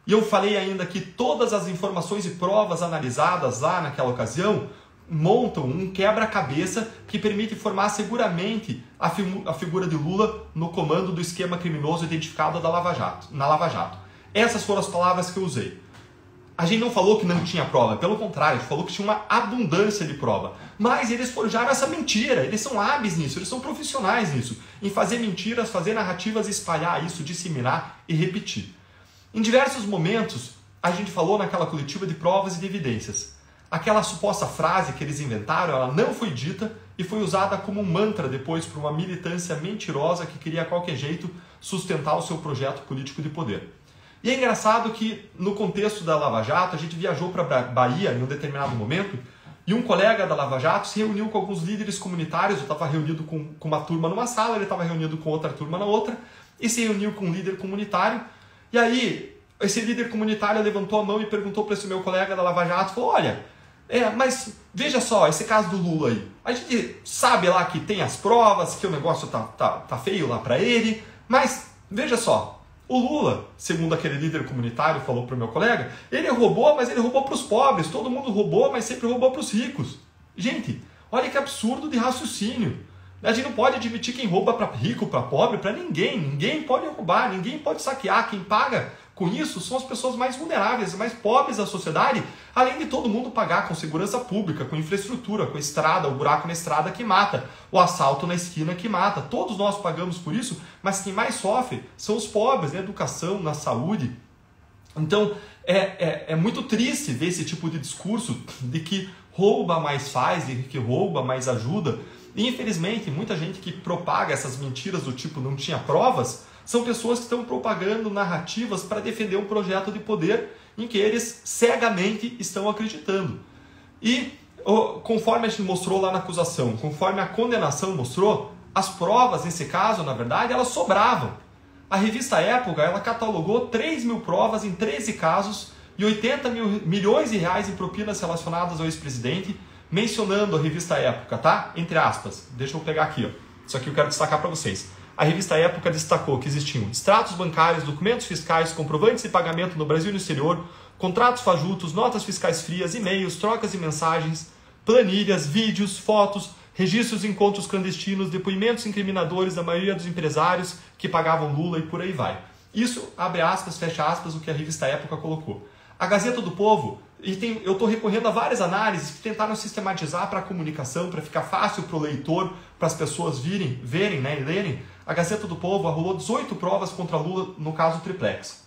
E eu falei ainda que todas as informações e provas analisadas lá naquela ocasião montam um quebra-cabeça que permite formar seguramente a figura de Lula no comando do esquema criminoso identificado na Lava Jato. Essas foram as palavras que eu usei. A gente não falou que não tinha prova, pelo contrário, a gente falou que tinha uma abundância de prova. Mas eles forjaram essa mentira, eles são hábeis nisso, eles são profissionais nisso, em fazer mentiras, fazer narrativas, espalhar isso, disseminar e repetir. Em diversos momentos, a gente falou naquela coletiva de provas e de evidências. Aquela suposta frase que eles inventaram, ela não foi dita e foi usada como um mantra depois por uma militância mentirosa que queria a qualquer jeito sustentar o seu projeto político de poder. E é engraçado que no contexto da Lava Jato, a gente viajou para Bahia em um determinado momento e um colega da Lava Jato se reuniu com alguns líderes comunitários. Eu estava reunido com uma turma numa sala, ele estava reunido com outra turma na outra e se reuniu com um líder comunitário. E aí, esse líder comunitário levantou a mão e perguntou para esse meu colega da Lava Jato, falou: olha, mas veja só, esse caso do Lula aí, a gente sabe lá que tem as provas, que o negócio tá feio lá para ele, mas veja só, o Lula, segundo aquele líder comunitário falou para o meu colega, ele roubou, mas ele roubou para os pobres, todo mundo roubou, mas sempre roubou para os ricos. Gente, olha que absurdo de raciocínio. A gente não pode admitir quem rouba para rico, para pobre, para ninguém. Ninguém pode roubar, ninguém pode saquear. Quem paga com isso são as pessoas mais vulneráveis, mais pobres da sociedade, além de todo mundo pagar com segurança pública, com infraestrutura, com estrada, o buraco na estrada que mata, o assalto na esquina que mata. Todos nós pagamos por isso, mas quem mais sofre são os pobres, na educação, na saúde. Então, é muito triste ver esse tipo de discurso de que rouba mais faz, de que rouba mais ajuda. E, infelizmente, muita gente que propaga essas mentiras do tipo não tinha provas, são pessoas que estão propagando narrativas para defender um projeto de poder em que eles cegamente estão acreditando. E, conforme a gente mostrou lá na acusação, conforme a condenação mostrou, as provas, nesse caso, na verdade, elas sobravam. A revista Época, ela catalogou 3.000 provas em 13 casos e 80 milhões de reais em propinas relacionadas ao ex-presidente, mencionando a revista Época, tá? Entre aspas. Deixa eu pegar aqui, ó. Isso aqui eu quero destacar para vocês. A revista Época destacou que existiam extratos bancários, documentos fiscais, comprovantes de pagamento no Brasil e no exterior, contratos fajutos, notas fiscais frias, e-mails, trocas de mensagens, planilhas, vídeos, fotos, registros de encontros clandestinos, depoimentos incriminadores da maioria dos empresários que pagavam Lula e por aí vai. Isso, abre aspas, fecha aspas, o que a revista Época colocou. A Gazeta do Povo, eu estou recorrendo a várias análises que tentaram sistematizar para a comunicação, para ficar fácil para o leitor, para as pessoas verem, né, e lerem. A Gazeta do Povo arrolou 18 provas contra Lula no caso Triplex.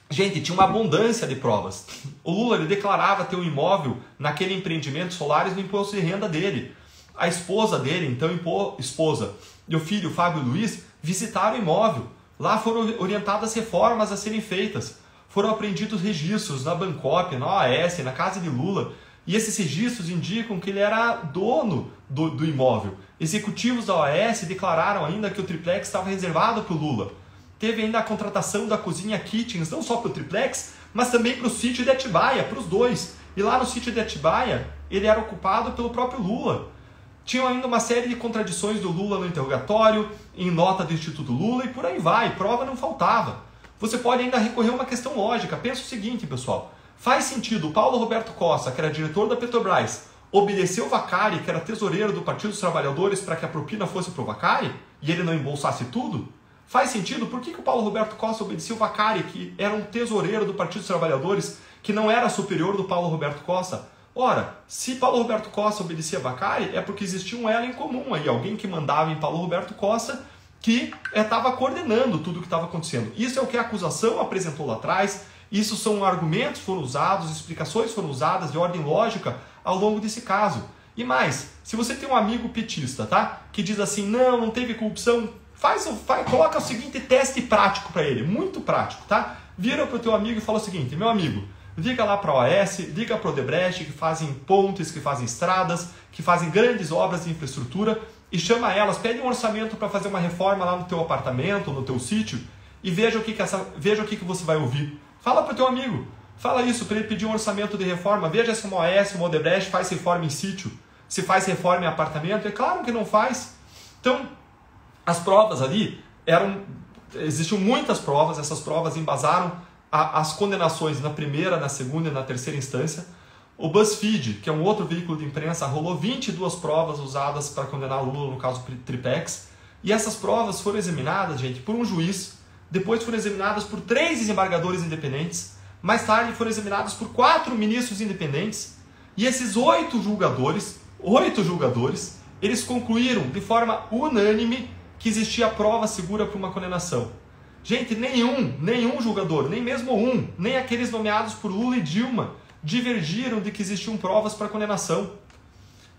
Gente, tinha uma abundância de provas. O Lula ele declarava ter um imóvel naquele empreendimento Solaris no imposto de renda dele. A esposa dele, então esposa, e o filho Fábio Luiz visitaram o imóvel. Lá foram orientadas reformas a serem feitas. Foram apreendidos registros na Bancop, na OAS, na casa de Lula. E esses registros indicam que ele era dono do imóvel. Executivos da OAS declararam ainda que o triplex estava reservado para o Lula. Teve ainda a contratação da cozinha Kitchens, não só para o triplex, mas também para o sítio de Atibaia, para os dois. E lá no sítio de Atibaia, ele era ocupado pelo próprio Lula. Tinham ainda uma série de contradições do Lula no interrogatório, em nota do Instituto Lula e por aí vai, prova não faltava. Você pode ainda recorrer a uma questão lógica. Pensa o seguinte, pessoal. Faz sentido o Paulo Roberto Costa, que era diretor da Petrobras, obedecer o Vacari, que era tesoureiro do Partido dos Trabalhadores, para que a propina fosse para o Vacari e ele não embolsasse tudo? Faz sentido? Por que o Paulo Roberto Costa obedecia o Vacari, que era um tesoureiro do Partido dos Trabalhadores, que não era superior do Paulo Roberto Costa? Ora, se Paulo Roberto Costa obedecia a Vacari, é porque existia um elo em comum aí, alguém que mandava em Paulo Roberto Costa, que estava coordenando tudo o que estava acontecendo. Isso é o que a acusação apresentou lá atrás, isso são argumentos que foram usados, explicações foram usadas de ordem lógica ao longo desse caso. E mais, se você tem um amigo petista, tá? Que diz assim, não teve corrupção, coloca o seguinte teste prático para ele, muito prático, tá? Vira para o teu amigo e fala o seguinte, meu amigo, liga lá para a OAS, liga para o Odebrecht, que fazem pontes, que fazem estradas, que fazem grandes obras de infraestrutura, e chama elas, pede um orçamento para fazer uma reforma lá no teu apartamento, no teu sítio, e veja o que você vai ouvir. Fala para o teu amigo, fala isso para ele pedir um orçamento de reforma, veja se uma OAS, uma Odebrecht faz reforma em sítio, se faz reforma em apartamento, é claro que não faz. Então, as provas ali existiam muitas provas, essas provas embasaram as condenações na primeira, na segunda e na terceira instância. O BuzzFeed, que é um outro veículo de imprensa, rolou 22 provas usadas para condenar Lula no caso Triplex. E essas provas foram examinadas, gente, por um juiz, depois foram examinadas por 3 desembargadores independentes, mais tarde foram examinadas por 4 ministros independentes, e esses 8 julgadores, eles concluíram de forma unânime que existia prova segura para uma condenação. Gente, nenhum julgador, nem mesmo nem aqueles nomeados por Lula e Dilma, divergiram de que existiam provas para condenação.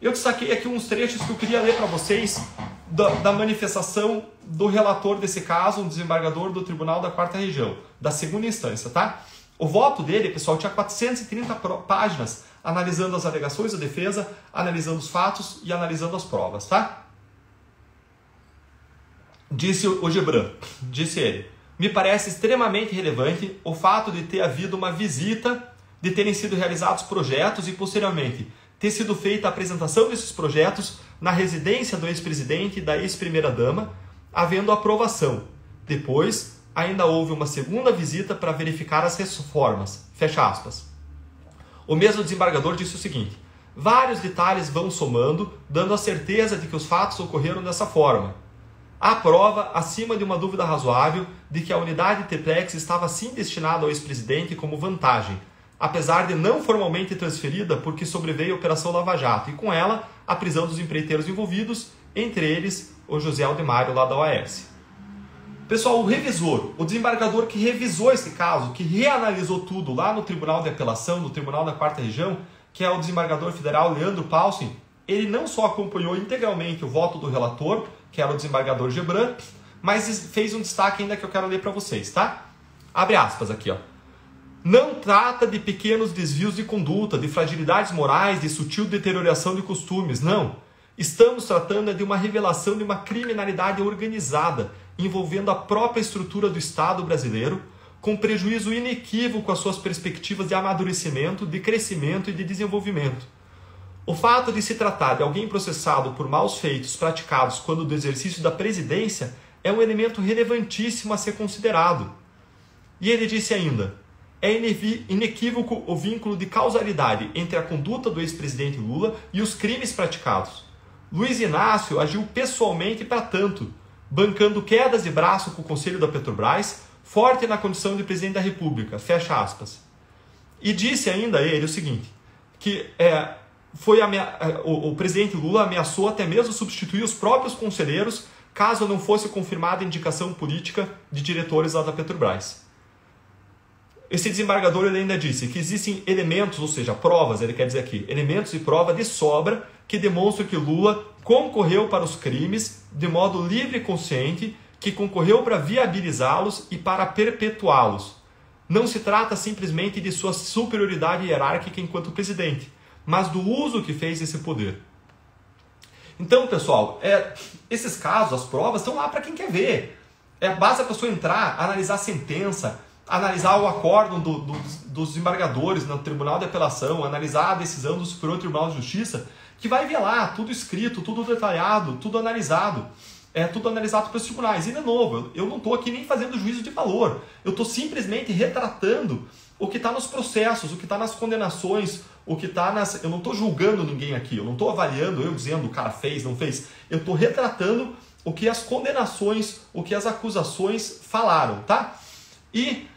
Eu destaquei aqui uns trechos que eu queria ler para vocês da manifestação do relator desse caso, um desembargador do Tribunal da 4ª Região, da segunda instância, tá? O voto dele, pessoal, tinha 430 páginas, analisando as alegações da defesa, analisando os fatos e analisando as provas, tá? Disse o Gebran, disse ele, me parece extremamente relevante o fato de ter havido uma visita, de terem sido realizados projetos e, posteriormente, ter sido feita a apresentação desses projetos na residência do ex-presidente e da ex-primeira-dama, havendo aprovação. Depois, ainda houve uma segunda visita para verificar as reformas. Fecha aspas. O mesmo desembargador disse o seguinte, vários detalhes vão somando, dando a certeza de que os fatos ocorreram dessa forma. Há prova, acima de uma dúvida razoável, de que a unidade Triplex estava sim destinada ao ex-presidente como vantagem, apesar de não formalmente transferida porque sobreveio a Operação Lava Jato e com ela a prisão dos empreiteiros envolvidos, entre eles o José Aldemário lá da OAS. Pessoal, o revisor, o desembargador que revisou esse caso, que reanalisou tudo lá no Tribunal de Apelação, no Tribunal da 4ª Região, que é o desembargador federal Leandro Paulsen, ele não só acompanhou integralmente o voto do relator, que era o desembargador Gebran, mas fez um destaque ainda que eu quero ler para vocês, tá? Abre aspas aqui, ó. Não trata de pequenos desvios de conduta, de fragilidades morais, de sutil deterioração de costumes, não. Estamos tratando de uma revelação de uma criminalidade organizada, envolvendo a própria estrutura do Estado brasileiro, com prejuízo inequívoco às suas perspectivas de amadurecimento, de crescimento e de desenvolvimento. O fato de se tratar de alguém processado por maus feitos praticados quando do exercício da presidência é um elemento relevantíssimo a ser considerado. E ele disse ainda, é inequívoco o vínculo de causalidade entre a conduta do ex-presidente Lula e os crimes praticados. Luiz Inácio agiu pessoalmente para tanto, bancando quedas de braço com o Conselho da Petrobras, forte na condição de presidente da República, fecha aspas. E disse ainda ele o seguinte, que o presidente Lula ameaçou até mesmo substituir os próprios conselheiros caso não fosse confirmada a indicação política de diretores lá da Petrobras. Esse desembargador ele ainda disse que existem elementos, ou seja, provas, ele quer dizer aqui, elementos de prova de sobra que demonstram que Lula concorreu para os crimes de modo livre e consciente, que concorreu para viabilizá-los e para perpetuá-los. Não se trata simplesmente de sua superioridade hierárquica enquanto presidente, mas do uso que fez desse poder. Então, pessoal, esses casos, as provas, estão lá para quem quer ver. Basta a pessoa entrar, analisar a sentença, analisar o acórdão dos desembargadores no Tribunal de Apelação, analisar a decisão do Superior Tribunal de Justiça, que vai ver lá, tudo escrito, tudo detalhado, tudo analisado. Tudo analisado pelos tribunais. E, de novo, eu não estou aqui nem fazendo juízo de valor. Eu estou simplesmente retratando o que está nos processos, o que está nas condenações, o que está nas... Eu não estou julgando ninguém aqui, eu não estou avaliando, eu dizendo o cara fez, não fez. Eu estou retratando o que as condenações, o que as acusações falaram, tá? E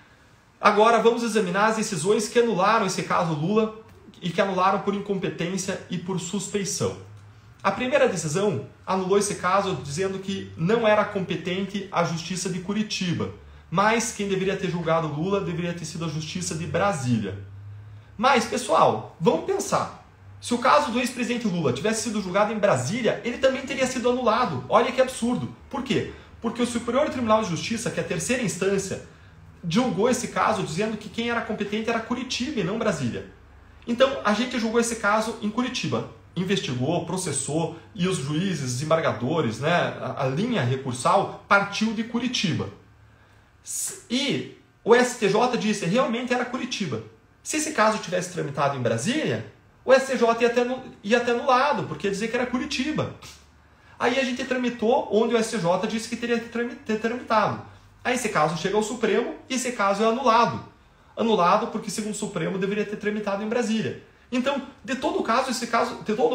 agora vamos examinar as decisões que anularam esse caso Lula e que anularam por incompetência e por suspeição. A primeira decisão anulou esse caso dizendo que não era competente a Justiça de Curitiba, mas quem deveria ter julgado Lula deveria ter sido a Justiça de Brasília. Mas, pessoal, vamos pensar. Se o caso do ex-presidente Lula tivesse sido julgado em Brasília, ele também teria sido anulado. Olha que absurdo. Por quê? Porque o Superior Tribunal de Justiça, que é a terceira instância, julgou esse caso dizendo que quem era competente era Curitiba e não Brasília. Então, a gente julgou esse caso em Curitiba. Investigou, processou e os juízes, desembargadores, né, a linha recursal partiu de Curitiba. E o STJ disse realmente era Curitiba. Se esse caso tivesse tramitado em Brasília, o STJ ia ter anulado, porque ia dizer que era Curitiba. Aí a gente tramitou onde o STJ disse que teria que ter tramitado. Aí esse caso chega ao Supremo e esse caso é anulado. Anulado porque, segundo o Supremo, deveria ter tramitado em Brasília. Então, de todo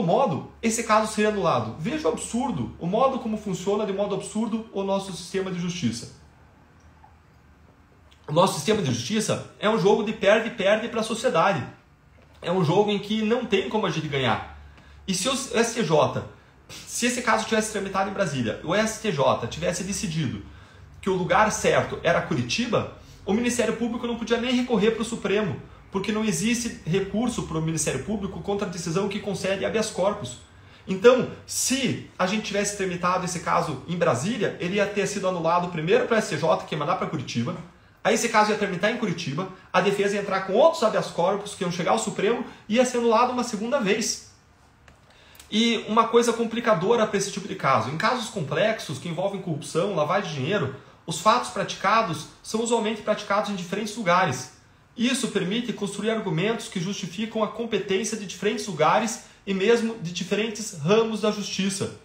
modo, esse caso seria anulado. Veja o absurdo, o modo como funciona de modo absurdo o nosso sistema de justiça. O nosso sistema de justiça é um jogo de perde-perde para a sociedade. É um jogo em que não tem como a gente ganhar. E se o STJ, se esse caso tivesse tramitado em Brasília, o STJ tivesse decidido que o lugar certo era Curitiba, o Ministério Público não podia nem recorrer para o Supremo, porque não existe recurso para o Ministério Público contra a decisão que concede habeas corpus. Então, se a gente tivesse tramitado esse caso em Brasília, ele ia ter sido anulado primeiro para o STJ, que ia mandar para Curitiba, aí esse caso ia tramitar em Curitiba, a defesa ia entrar com outros habeas corpus que iam chegar ao Supremo e ia ser anulado uma segunda vez. E uma coisa complicadora para esse tipo de caso, em casos complexos que envolvem corrupção, lavagem de dinheiro, os fatos praticados são usualmente praticados em diferentes lugares. Isso permite construir argumentos que justificam a competência de diferentes lugares e mesmo de diferentes ramos da justiça.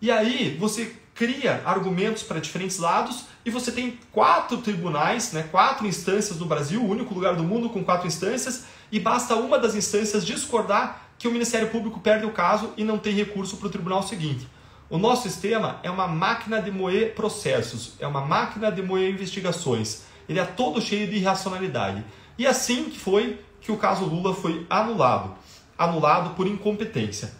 E aí você cria argumentos para diferentes lados e você tem 4 tribunais, 4 instâncias no Brasil, o único lugar do mundo com 4 instâncias, e basta uma das instâncias discordar que o Ministério Público perde o caso e não tem recurso para o tribunal seguinte. O nosso sistema é uma máquina de moer processos, é uma máquina de moer investigações. Ele é todo cheio de irracionalidade. E assim que foi que o caso Lula foi anulado por incompetência.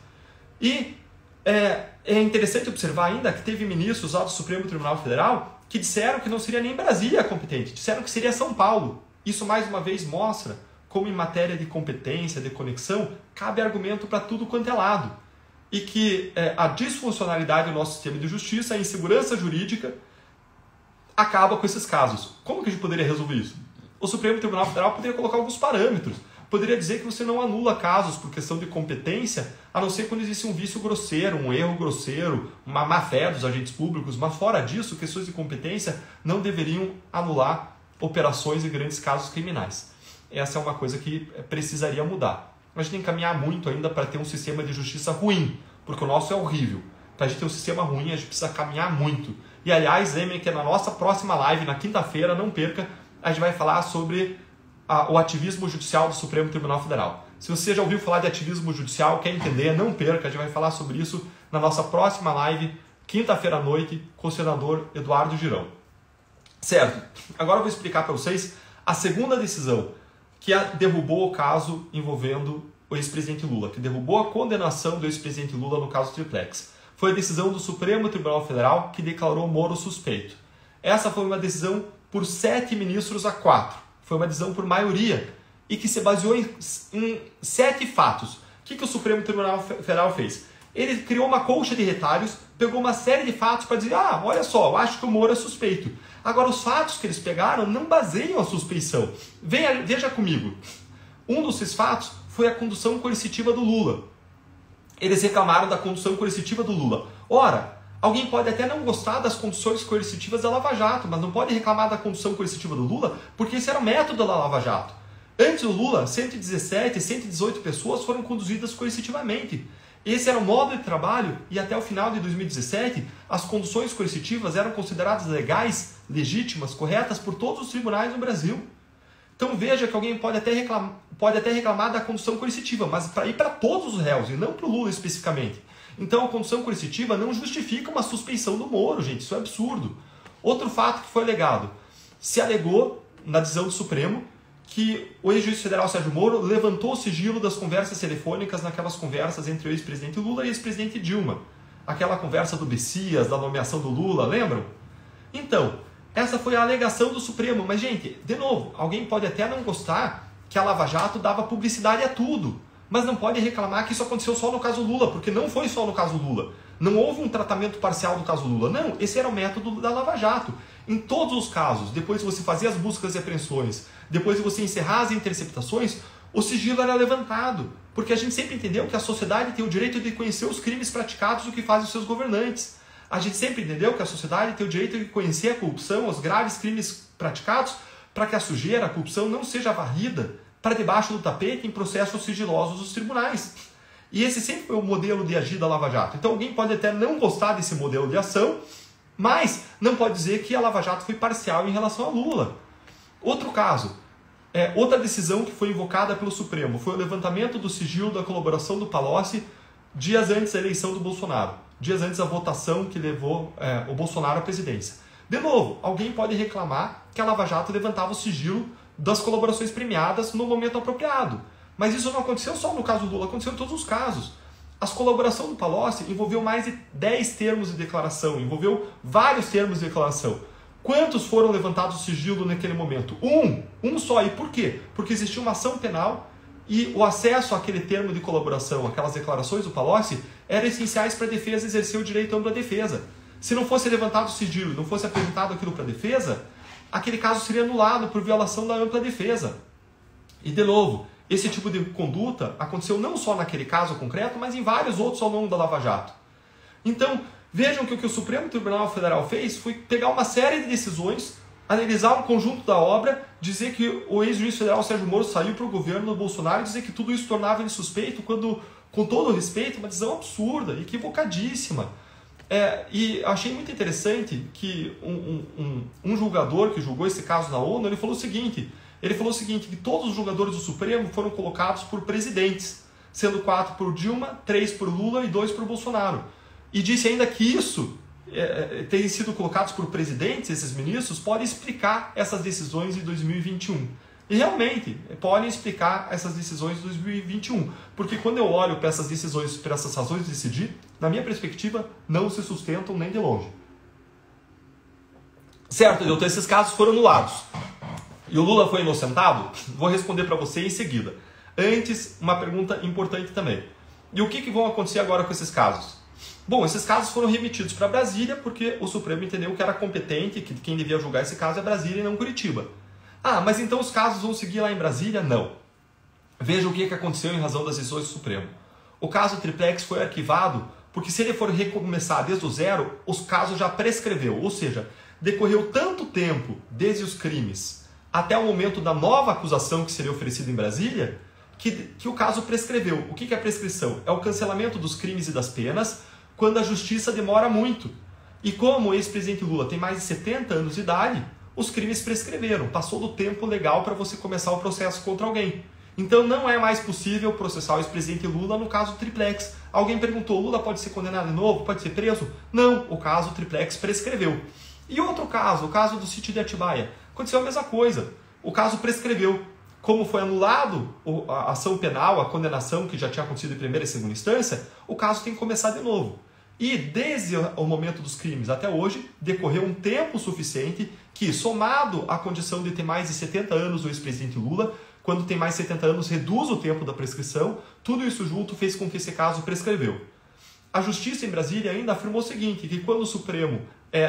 E é interessante observar ainda que teve ministros lá do Supremo Tribunal Federal que disseram que não seria nem Brasília competente, disseram que seria São Paulo. Isso mais uma vez mostra como em matéria de competência, de conexão, cabe argumento para tudo quanto é lado. E que a disfuncionalidade do nosso sistema de justiça, a insegurança jurídica, acaba com esses casos. Como que a gente poderia resolver isso? O Supremo Tribunal Federal poderia colocar alguns parâmetros. Poderia dizer que você não anula casos por questão de competência, a não ser quando existe um vício grosseiro, um erro grosseiro, uma má-fé dos agentes públicos, mas fora disso, questões de competência não deveriam anular operações e grandes casos criminais. Essa é uma coisa que precisaria mudar. A gente tem que caminhar muito ainda para ter um sistema de justiça ruim, porque o nosso é horrível. Para a gente ter um sistema ruim, a gente precisa caminhar muito. E aliás, lembrem que na nossa próxima live, na quinta-feira, não perca, a gente vai falar sobre o ativismo judicial do Supremo Tribunal Federal. Se você já ouviu falar de ativismo judicial, quer entender, não perca, a gente vai falar sobre isso na nossa próxima live, quinta-feira à noite, com o senador Eduardo Girão. Certo, agora eu vou explicar para vocês a segunda decisão que derrubou o caso envolvendo o ex-presidente Lula, que derrubou a condenação do ex-presidente Lula no caso Triplex. Foi a decisão do Supremo Tribunal Federal que declarou Moro suspeito. Essa foi uma decisão por 7 ministros a 4. Foi uma decisão por maioria e que se baseou em 7 fatos. O que o Supremo Tribunal Federal fez? Ele criou uma colcha de retalhos, pegou uma série de fatos para dizer, olha só, eu acho que o Moro é suspeito. Agora, os fatos que eles pegaram não baseiam a suspeição. Veja comigo. Um desses fatos foi a condução coercitiva do Lula. Eles reclamaram da condução coercitiva do Lula. Ora, alguém pode até não gostar das conduções coercitivas da Lava Jato, mas não pode reclamar da condução coercitiva do Lula, porque esse era o método da Lava Jato. Antes do Lula, 117 e 118 pessoas foram conduzidas coercitivamente. Esse era o modo de trabalho e até o final de 2017, as conduções coercitivas eram consideradas legais, legítimas, corretas por todos os tribunais no Brasil. Então veja que alguém pode até reclamar da condução coercitiva, mas para ir para todos os réus e não para o Lula especificamente. Então a condução coercitiva não justifica uma suspeição do Moro, gente, isso é absurdo. Outro fato que foi alegado, se alegou na decisão do Supremo que o ex-juiz federal Sérgio Moro levantou o sigilo das conversas telefônicas naquelas conversas entre o ex-presidente Lula e o ex-presidente Dilma. Aquela conversa do Messias, da nomeação do Lula, lembram? Então, essa foi a alegação do Supremo. Mas, gente, de novo, alguém pode até não gostar que a Lava Jato dava publicidade a tudo, mas não pode reclamar que isso aconteceu só no caso Lula, porque não foi só no caso Lula. Não houve um tratamento parcial do caso Lula. Não, esse era o método da Lava Jato. Em todos os casos, depois de você fazer as buscas e apreensões, depois de você encerrar as interceptações, o sigilo era levantado. Porque a gente sempre entendeu que a sociedade tem o direito de conhecer os crimes praticados e o que fazem os seus governantes. A gente sempre entendeu que a sociedade tem o direito de conhecer a corrupção, os graves crimes praticados, para que a sujeira, a corrupção, não seja varrida para debaixo do tapete em processos sigilosos dos tribunais. E esse sempre foi o modelo de agir da Lava Jato. Então alguém pode até não gostar desse modelo de ação, mas não pode dizer que a Lava Jato foi parcial em relação a Lula. Outro caso, outra decisão que foi invocada pelo Supremo foi o levantamento do sigilo da colaboração do Palocci dias antes da eleição do Bolsonaro, dias antes da votação que levou o Bolsonaro à presidência. De novo, alguém pode reclamar que a Lava Jato levantava o sigilo das colaborações premiadas no momento apropriado. Mas isso não aconteceu só no caso do Lula, aconteceu em todos os casos. A colaboração do Palocci envolveu mais de 10 termos de declaração, envolveu vários termos de declaração. Quantos foram levantados o sigilo naquele momento? Um só. E por quê? Porque existia uma ação penal e o acesso àquele termo de colaboração, aquelas declarações do Palocci, eram essenciais para a defesa exercer o direito amplo à defesa. Se não fosse levantado o sigilo, não fosse apresentado aquilo para a defesa, aquele caso seria anulado por violação da ampla defesa. E, de novo, esse tipo de conduta aconteceu não só naquele caso concreto, mas em vários outros ao longo da Lava Jato. Então, vejam que o que o Supremo Tribunal Federal fez foi pegar uma série de decisões, analisar um conjunto da obra, dizer que o ex-juiz federal Sérgio Moro saiu para o governo do Bolsonaro e dizer que tudo isso tornava ele suspeito, quando, com todo o respeito, uma decisão absurda, equivocadíssima. E achei muito interessante que um julgador que julgou esse caso na ONU, ele falou o seguinte, que todos os julgadores do Supremo foram colocados por presidentes, sendo 4 por Dilma, 3 por Lula e 2 por Bolsonaro. E disse ainda que isso, terem sido colocados por presidentes, esses ministros, pode explicar essas decisões de 2021. E realmente, podem explicar essas decisões de 2021. Porque quando eu olho para essas decisões, para essas razões de decidir, na minha perspectiva, não se sustentam nem de longe. Certo, Deltan, esses casos foram anulados. E o Lula foi inocentado? Vou responder para você em seguida. Antes, uma pergunta importante também. E o que vão acontecer agora com esses casos? Bom, esses casos foram remetidos para Brasília porque o Supremo entendeu que era competente, que quem devia julgar esse caso é Brasília e não Curitiba. Ah, mas então os casos vão seguir lá em Brasília? Não. Veja o que aconteceu em razão das decisões do Supremo. O caso Triplex foi arquivado porque se ele for recomeçar desde o zero, os casos já prescreveu, ou seja, decorreu tanto tempo desde os crimes até o momento da nova acusação que seria oferecida em Brasília, que o caso prescreveu. O que é prescrição? É o cancelamento dos crimes e das penas quando a justiça demora muito. E como o ex-presidente Lula tem mais de 70 anos de idade, os crimes prescreveram, passou do tempo legal para você começar o processo contra alguém. Então não é mais possível processar o ex-presidente Lula no caso Triplex. Alguém perguntou, Lula pode ser condenado de novo? Pode ser preso? Não, o caso Triplex prescreveu. E outro caso, o caso do sítio de Atibaia, aconteceu a mesma coisa. O caso prescreveu. Como foi anulado a ação penal, a condenação que já tinha acontecido em primeira e segunda instância, o caso tem que começar de novo. E desde o momento dos crimes até hoje, decorreu um tempo suficiente que, somado à condição de ter mais de 70 anos o ex-presidente Lula, quando tem mais de 70 anos reduz o tempo da prescrição, tudo isso junto fez com que esse caso prescreveu. A Justiça em Brasília ainda afirmou o seguinte, que quando o Supremo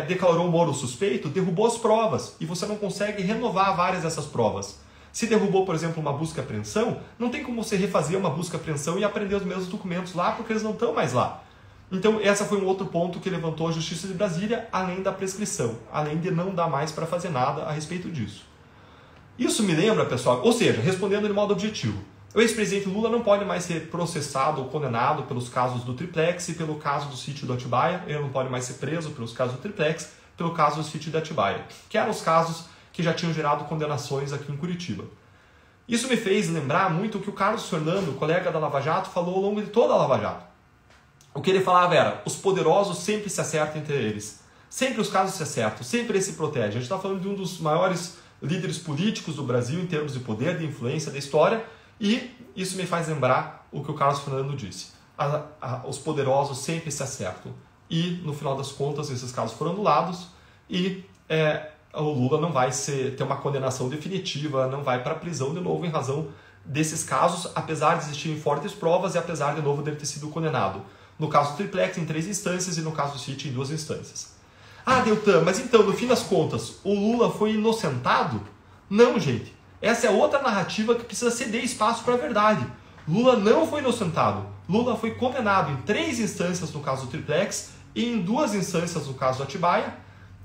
declarou o moro suspeito, derrubou as provas e você não consegue renovar várias dessas provas. Se derrubou, por exemplo, uma busca e apreensão, não tem como você refazer uma busca e apreensão e aprender os mesmos documentos lá, porque eles não estão mais lá. Então, esse foi um outro ponto que levantou a Justiça de Brasília, além da prescrição, além de não dar mais para fazer nada a respeito disso. Isso me lembra, pessoal, ou seja, respondendo de modo objetivo, o ex-presidente Lula não pode mais ser processado ou condenado pelos casos do Triplex e pelo caso do sítio do Atibaia, ele não pode mais ser preso pelos casos do Triplex, pelo caso do sítio do Atibaia, que eram os casos que já tinham gerado condenações aqui em Curitiba. Isso me fez lembrar muito o que o Carlos Fernando, colega da Lava Jato, falou ao longo de toda a Lava Jato. O que ele falava era, os poderosos sempre se acertam entre eles. Sempre os casos se acertam, sempre eles se protegem. A gente está falando de um dos maiores líderes políticos do Brasil em termos de poder, de influência da história, e isso me faz lembrar o que o Carlos Fernando disse. Os poderosos sempre se acertam. E, no final das contas, esses casos foram anulados e o Lula não vai ter uma condenação definitiva, não vai para a prisão de novo em razão desses casos, apesar de existirem fortes provas e apesar de novo dele ter sido condenado. No caso do Triplex, em 3 instâncias e no caso do sítio, em 2 instâncias. Ah, Deltan, mas então, no fim das contas, o Lula foi inocentado? Não, gente. Essa é outra narrativa que precisa ceder espaço para a verdade. Lula não foi inocentado. Lula foi condenado em 3 instâncias no caso do Triplex e em 2 instâncias no caso do Atibaia.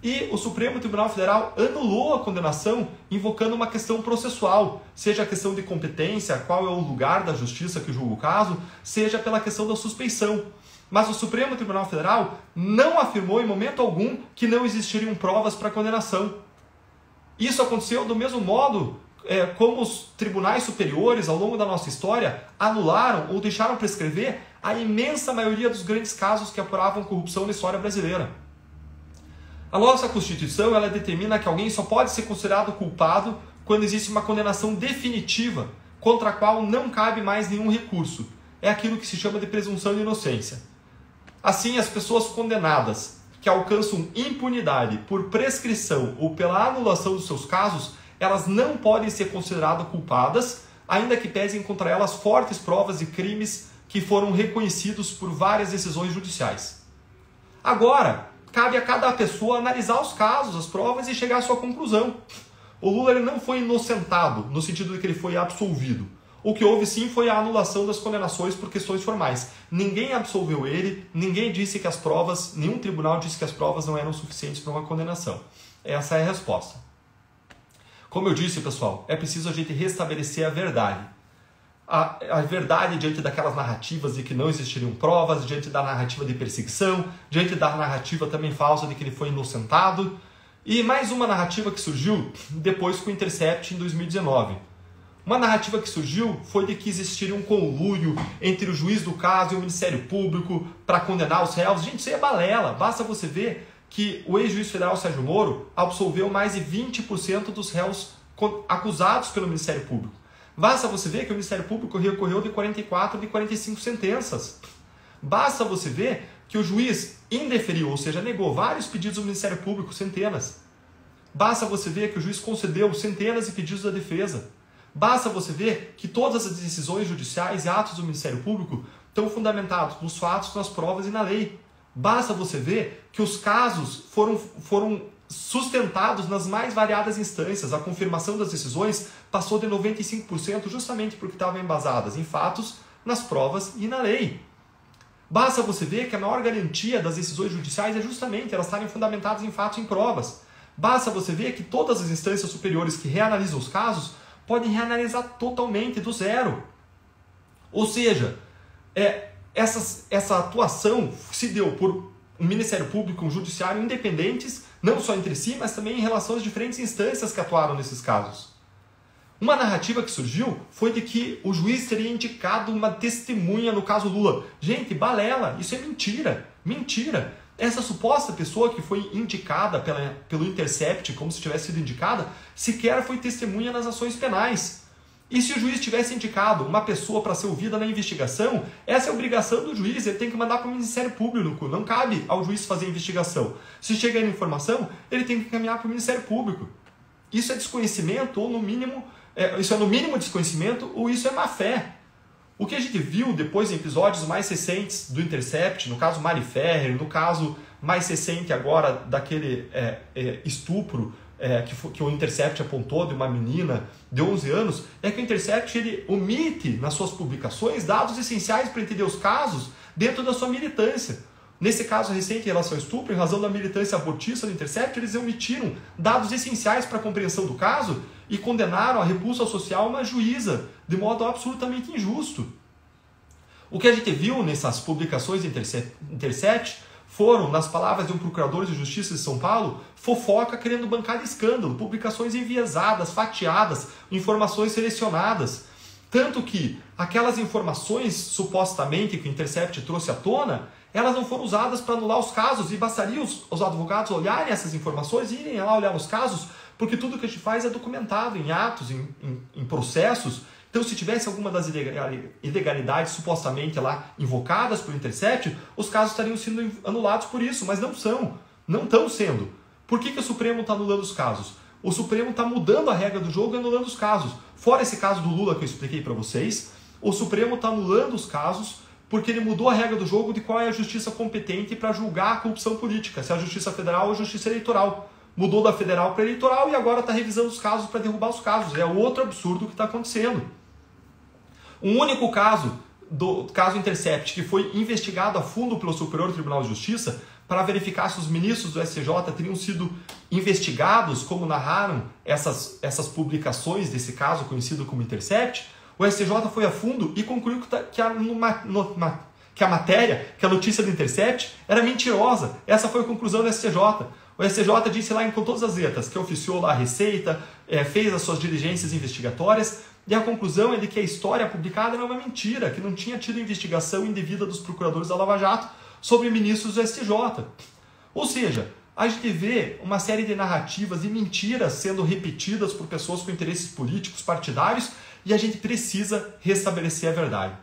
E o Supremo Tribunal Federal anulou a condenação invocando uma questão processual, seja a questão de competência, qual é o lugar da justiça que julga o caso, seja pela questão da suspeição. Mas o Supremo Tribunal Federal não afirmou em momento algum que não existiriam provas para condenação. Isso aconteceu do mesmo modo como os tribunais superiores ao longo da nossa história anularam ou deixaram prescrever a imensa maioria dos grandes casos que apuravam corrupção na história brasileira. A nossa Constituição ela determina que alguém só pode ser considerado culpado quando existe uma condenação definitiva contra a qual não cabe mais nenhum recurso. É aquilo que se chama de presunção de inocência. Assim, as pessoas condenadas que alcançam impunidade por prescrição ou pela anulação dos seus casos, elas não podem ser consideradas culpadas, ainda que pesem contra elas fortes provas de crimes que foram reconhecidos por várias decisões judiciais. Agora, cabe a cada pessoa analisar os casos, as provas e chegar à sua conclusão. O Lula ele não foi inocentado, no sentido de que ele foi absolvido. O que houve sim foi a anulação das condenações por questões formais. Ninguém absolveu ele, ninguém disse que as provas, nenhum tribunal disse que as provas não eram suficientes para uma condenação. Essa é a resposta. Como eu disse, pessoal, é preciso a gente restabelecer a verdade. A verdade diante daquelas narrativas de que não existiriam provas, diante da narrativa de perseguição, diante da narrativa também falsa de que ele foi inocentado. E mais uma narrativa que surgiu depois com o Intercept em 2019. Uma narrativa que surgiu foi de que existiria um conluio entre o juiz do caso e o Ministério Público para condenar os réus. Gente, isso aí é balela. Basta você ver que o ex-juiz federal Sérgio Moro absolveu mais de 20% dos réus acusados pelo Ministério Público. Basta você ver que o Ministério Público recorreu de 44 de 45 sentenças. Basta você ver que o juiz indeferiu, ou seja, negou vários pedidos do Ministério Público, centenas. Basta você ver que o juiz concedeu centenas de pedidos da defesa. Basta você ver que todas as decisões judiciais e atos do Ministério Público estão fundamentados nos fatos, nas provas e na lei. Basta você ver que os casos foram sustentados nas mais variadas instâncias. A confirmação das decisões passou de 95% justamente porque estavam embasadas em fatos, nas provas e na lei. Basta você ver que a maior garantia das decisões judiciais é justamente elas estarem fundamentadas em fatos e em provas. Basta você ver que todas as instâncias superiores que reanalisam os casos podem reanalisar totalmente do zero. Ou seja, essa atuação se deu por um Ministério Público e um Judiciário independentes, não só entre si, mas também em relação às diferentes instâncias que atuaram nesses casos. Uma narrativa que surgiu foi de que o juiz teria indicado uma testemunha no caso Lula. Gente, balela, isso é mentira, mentira. Essa suposta pessoa que foi indicada pelo Intercept, como se tivesse sido indicada, sequer foi testemunha nas ações penais. E se o juiz tivesse indicado uma pessoa para ser ouvida na investigação, essa é a obrigação do juiz, ele tem que mandar para o Ministério Público, não cabe ao juiz fazer a investigação. Se chega a informação, ele tem que encaminhar para o Ministério Público. Isso é desconhecimento, ou no mínimo, isso é no mínimo desconhecimento, ou isso é má fé. O que a gente viu depois em episódios mais recentes do Intercept, no caso Mari Ferrer, no caso mais recente agora daquele estupro que o Intercept apontou de uma menina de 11 anos, é que o Intercept ele omite nas suas publicações dados essenciais para entender os casos dentro da sua militância. Nesse caso recente em relação ao estupro, em razão da militância abortista do Intercept, eles omitiram dados essenciais para a compreensão do caso e condenaram a repulsa social a uma juíza, de modo absolutamente injusto. O que a gente viu nessas publicações do Intercept foram, nas palavras de um procurador de justiça de São Paulo, fofoca querendo bancar de escândalo, publicações enviesadas, fatiadas, informações selecionadas. Tanto que aquelas informações, supostamente, que o Intercept trouxe à tona, elas não foram usadas para anular os casos, e bastaria os advogados olharem essas informações e irem lá olhar os casos, porque tudo que a gente faz é documentado em atos, em processos. Então, se tivesse alguma das ilegalidades supostamente lá invocadas por Intercept, os casos estariam sendo anulados por isso, mas não são, não estão sendo. Por que o Supremo está anulando os casos? O Supremo está mudando a regra do jogo e anulando os casos. Fora esse caso do Lula que eu expliquei para vocês, o Supremo está anulando os casos porque ele mudou a regra do jogo de qual é a justiça competente para julgar a corrupção política, se é a justiça federal ou a justiça eleitoral. Mudou da federal para eleitoral e agora está revisando os casos para derrubar os casos. É outro absurdo que está acontecendo. Um único caso, do caso Intercept, que foi investigado a fundo pelo Superior Tribunal de Justiça para verificar se os ministros do STJ teriam sido investigados, como narraram essas publicações desse caso conhecido como Intercept, o STJ foi a fundo e concluiu que a matéria, que a notícia do Intercept, era mentirosa. Essa foi a conclusão do STJ. O STJ disse lá com todas as letras que oficiou lá a Receita, fez as suas diligências investigatórias, e a conclusão é de que a história publicada era uma mentira, que não tinha tido investigação indevida dos procuradores da Lava Jato sobre ministros do STJ. Ou seja, a gente vê uma série de narrativas e mentiras sendo repetidas por pessoas com interesses políticos, partidários, e a gente precisa restabelecer a verdade.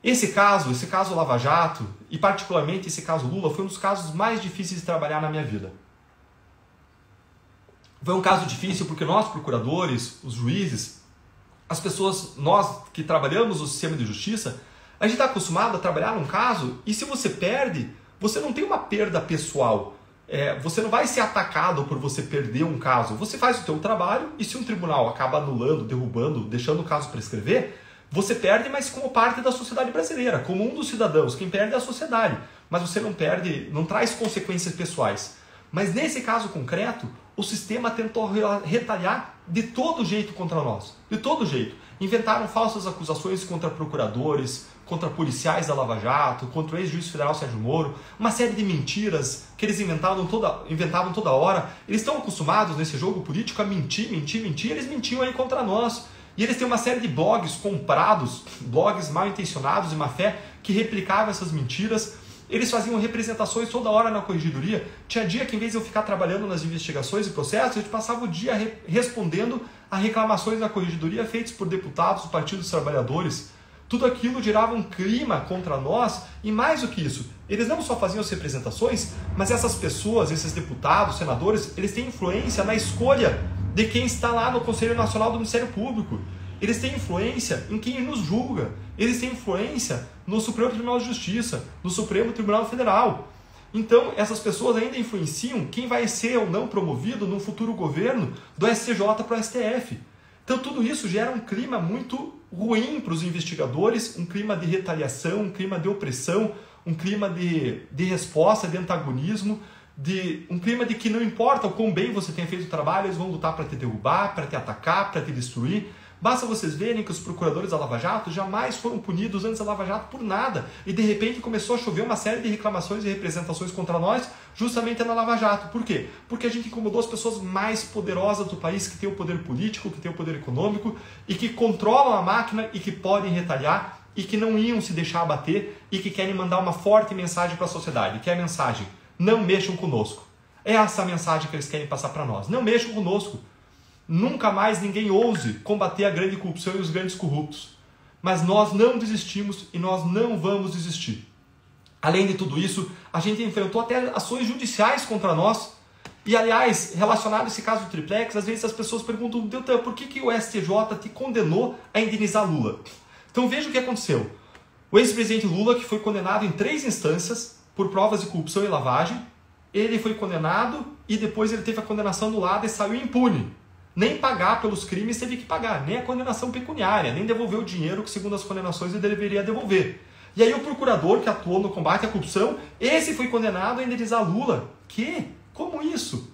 Esse caso Lava Jato, e particularmente esse caso Lula, foi um dos casos mais difíceis de trabalhar na minha vida. Foi um caso difícil porque nós, procuradores, os juízes, as pessoas, nós que trabalhamos no sistema de justiça, a gente está acostumado a trabalhar num caso e se você perde, você não tem uma perda pessoal. Você não vai ser atacado por você perder um caso. Você faz o seu trabalho e se um tribunal acaba anulando, derrubando, deixando o caso prescrever, você perde, mas como parte da sociedade brasileira, como um dos cidadãos. Quem perde é a sociedade, mas você não perde, não traz consequências pessoais. Mas nesse caso concreto, o sistema tentou retalhar de todo jeito contra nós. De todo jeito. Inventaram falsas acusações contra procuradores, contra policiais da Lava Jato, contra o ex-juiz federal Sérgio Moro. Uma série de mentiras que eles inventavam toda hora. Eles estão acostumados nesse jogo político a mentir. Eles mentiam aí contra nós. E eles têm uma série de blogs comprados, blogs mal intencionados e má fé, que replicavam essas mentiras. Eles faziam representações toda hora na corregedoria. Tinha dia que, em vez de eu ficar trabalhando nas investigações e processos, eu passava o dia respondendo a reclamações da corregedoria feitas por deputados do Partido dos Trabalhadores. Tudo aquilo gerava um clima contra nós, e mais do que isso, eles não só faziam as representações, mas essas pessoas, esses deputados, senadores, eles têm influência na escolha de quem está lá no Conselho Nacional do Ministério Público. Eles têm influência em quem nos julga. Eles têm influência no Supremo Tribunal de Justiça, no Supremo Tribunal Federal. Então, essas pessoas ainda influenciam quem vai ser ou não promovido no futuro governo do STJ para o STF. Então, tudo isso gera um clima muito ruim para os investigadores, um clima de retaliação, um clima de opressão, um clima de resposta, de antagonismo, um clima de que não importa o quão bem você tenha feito o trabalho, eles vão lutar para te derrubar, para te atacar, para te destruir. Basta vocês verem que os procuradores da Lava Jato jamais foram punidos antes da Lava Jato por nada. E de repente começou a chover uma série de reclamações e representações contra nós, justamente na Lava Jato. Por quê? Porque a gente incomodou as pessoas mais poderosas do país, que têm o poder político, que têm o poder econômico, e que controlam a máquina e que podem retalhar, e que não iam se deixar abater, e que querem mandar uma forte mensagem para a sociedade, que é a mensagem: não mexam conosco. É essa a mensagem que eles querem passar para nós. Não mexam conosco. Nunca mais ninguém ouse combater a grande corrupção e os grandes corruptos. Mas nós não desistimos e nós não vamos desistir. Além de tudo isso, a gente enfrentou até ações judiciais contra nós. E, aliás, relacionado a esse caso do Triplex, às vezes as pessoas perguntam: Deltan, por que o STJ te condenou a indenizar Lula? Então veja o que aconteceu. O ex-presidente Lula, que foi condenado em 3 instâncias por provas de corrupção e lavagem, ele foi condenado e depois ele teve a condenação anulada e saiu impune. Nem pagar pelos crimes teve que pagar, nem a condenação pecuniária, nem devolver o dinheiro que, segundo as condenações, ele deveria devolver. E aí o procurador que atuou no combate à corrupção, esse foi condenado a indenizar Lula. Que? Como isso?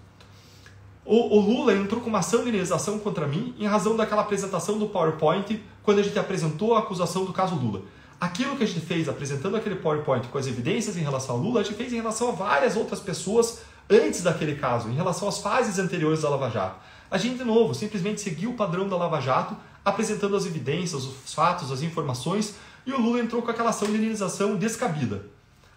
O Lula entrou com uma ação de indenização contra mim em razão daquela apresentação do PowerPoint quando a gente apresentou a acusação do caso Lula. Aquilo que a gente fez apresentando aquele PowerPoint com as evidências em relação ao Lula, a gente fez em relação a várias outras pessoas antes daquele caso, em relação às fases anteriores da Lava Jato. A gente, de novo, simplesmente seguiu o padrão da Lava Jato, apresentando as evidências, os fatos, as informações, e o Lula entrou com aquela ação de indenização descabida.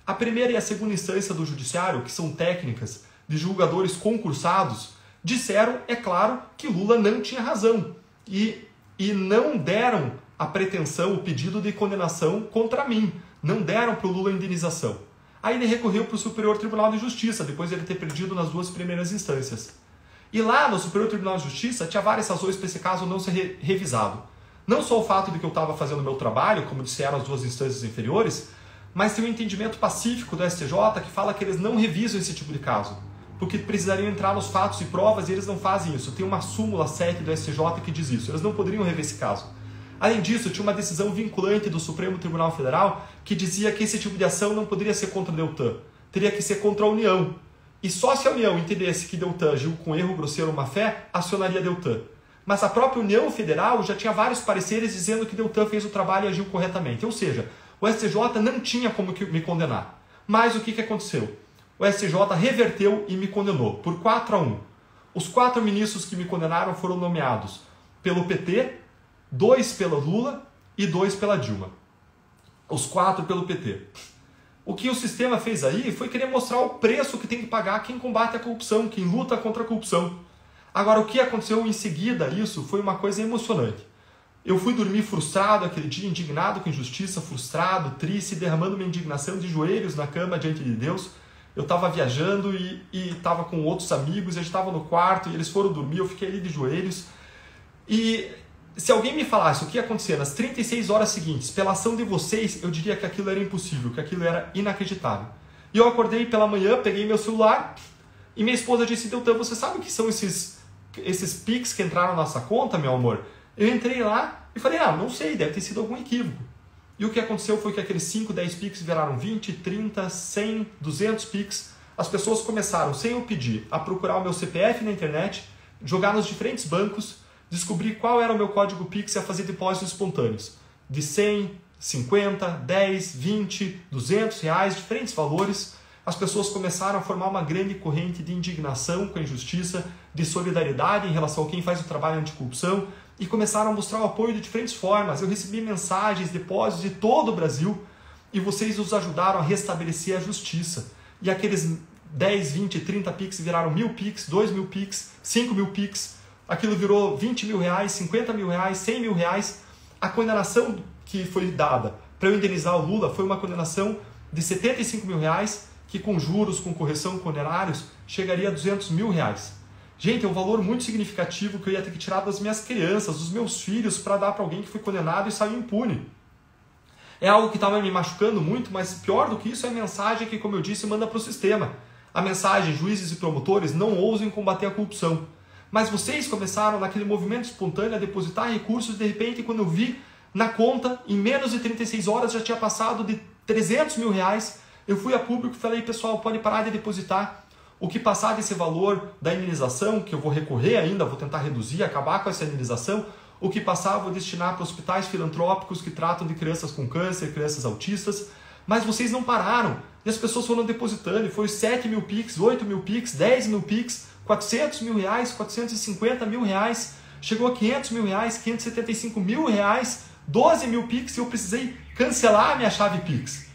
A primeira e a segunda instância do judiciário, que são técnicas de julgadores concursados, disseram, é claro, que Lula não tinha razão e não deram a pretensão, o pedido de condenação contra mim. Não deram para o Lula a indenização. Aí ele recorreu para o Superior Tribunal de Justiça, depois de ele ter perdido nas 2 primeiras instâncias. E lá no Superior Tribunal de Justiça tinha várias razões para esse caso não ser revisado. Não só o fato de que eu estava fazendo o meu trabalho, como disseram as 2 instâncias inferiores, mas tem um entendimento pacífico do STJ que fala que eles não revisam esse tipo de caso, porque precisariam entrar nos fatos e provas e eles não fazem isso. Tem uma súmula 7 do STJ que diz isso. Eles não poderiam rever esse caso. Além disso, tinha uma decisão vinculante do Supremo Tribunal Federal que dizia que esse tipo de ação não poderia ser contra o Deltan, teria que ser contra a União. E só se a União entendesse que Deltan agiu com erro grosseiro ou má-fé, acionaria Deltan. Mas a própria União Federal já tinha vários pareceres dizendo que Deltan fez o trabalho e agiu corretamente. Ou seja, o STJ não tinha como me condenar. Mas o que aconteceu? O STJ reverteu e me condenou por 4-1. Os 4 ministros que me condenaram foram nomeados pelo PT, 2 pela Lula e 2 pela Dilma. Os 4 pelo PT. O que o sistema fez aí foi querer mostrar o preço que tem que pagar quem combate a corrupção, quem luta contra a corrupção. Agora, o que aconteceu em seguida isso foi uma coisa emocionante. Eu fui dormir frustrado aquele dia, indignado com injustiça, frustrado, triste, derramando minha indignação de joelhos na cama diante de Deus. Eu estava viajando e estava com outros amigos, a gente estava no quarto e eles foram dormir, eu fiquei ali de joelhos. E se alguém me falasse o que ia acontecer nas 36 horas seguintes, pela ação de vocês, eu diria que aquilo era impossível, que aquilo era inacreditável. E eu acordei pela manhã, peguei meu celular e minha esposa disse: Deltan, você sabe o que são esses Pix que entraram na nossa conta, meu amor? Eu entrei lá e falei: não sei, deve ter sido algum equívoco. E o que aconteceu foi que aqueles 5, 10 Pix viraram 20, 30, 100, 200 Pix. As pessoas começaram, sem eu pedir, a procurar o meu CPF na internet, jogar nos diferentes bancos, descobrir qual era o meu código Pix e a fazer depósitos espontâneos. De 100, 50, 10, 20, 200 reais, diferentes valores. As pessoas começaram a formar uma grande corrente de indignação com a injustiça, de solidariedade em relação a quem faz o trabalho anticorrupção e começaram a mostrar o apoio de diferentes formas. Eu recebi mensagens, depósitos de todo o Brasil e vocês nos ajudaram a restabelecer a justiça. E aqueles 10, 20, 30 Pix viraram 1.000 Pix, 2.000 Pix, 5.000 Pix. Aquilo virou 20 mil reais, 50 mil reais, 100 mil reais. A condenação que foi dada para eu indenizar o Lula foi uma condenação de R$75 mil, que com juros, com correção, com honorários, chegaria a R$200 mil. Gente, é um valor muito significativo que eu ia ter que tirar das minhas crianças, dos meus filhos, para dar para alguém que foi condenado e saiu impune. É algo que estava me machucando muito, mas pior do que isso é a mensagem que, como eu disse, manda para o sistema. A mensagem, juízes e promotores, não ousem combater a corrupção. Mas vocês começaram naquele movimento espontâneo a depositar recursos, de repente, quando eu vi na conta, em menos de 36 horas já tinha passado de R$300 mil. Eu fui a público e falei, pessoal, pode parar de depositar. O que passar desse valor da indenização, que eu vou recorrer ainda, vou tentar reduzir, acabar com essa indenização, o que passar eu vou destinar para hospitais filantrópicos que tratam de crianças com câncer, crianças autistas. Mas vocês não pararam. E as pessoas foram depositando. E foi 7 mil Pix, 8 mil Pix, 10 mil Pix, R$400 mil, R$450 mil, chegou a R$500 mil, R$575 mil, 12 mil Pix, e eu precisei cancelar a minha chave Pix.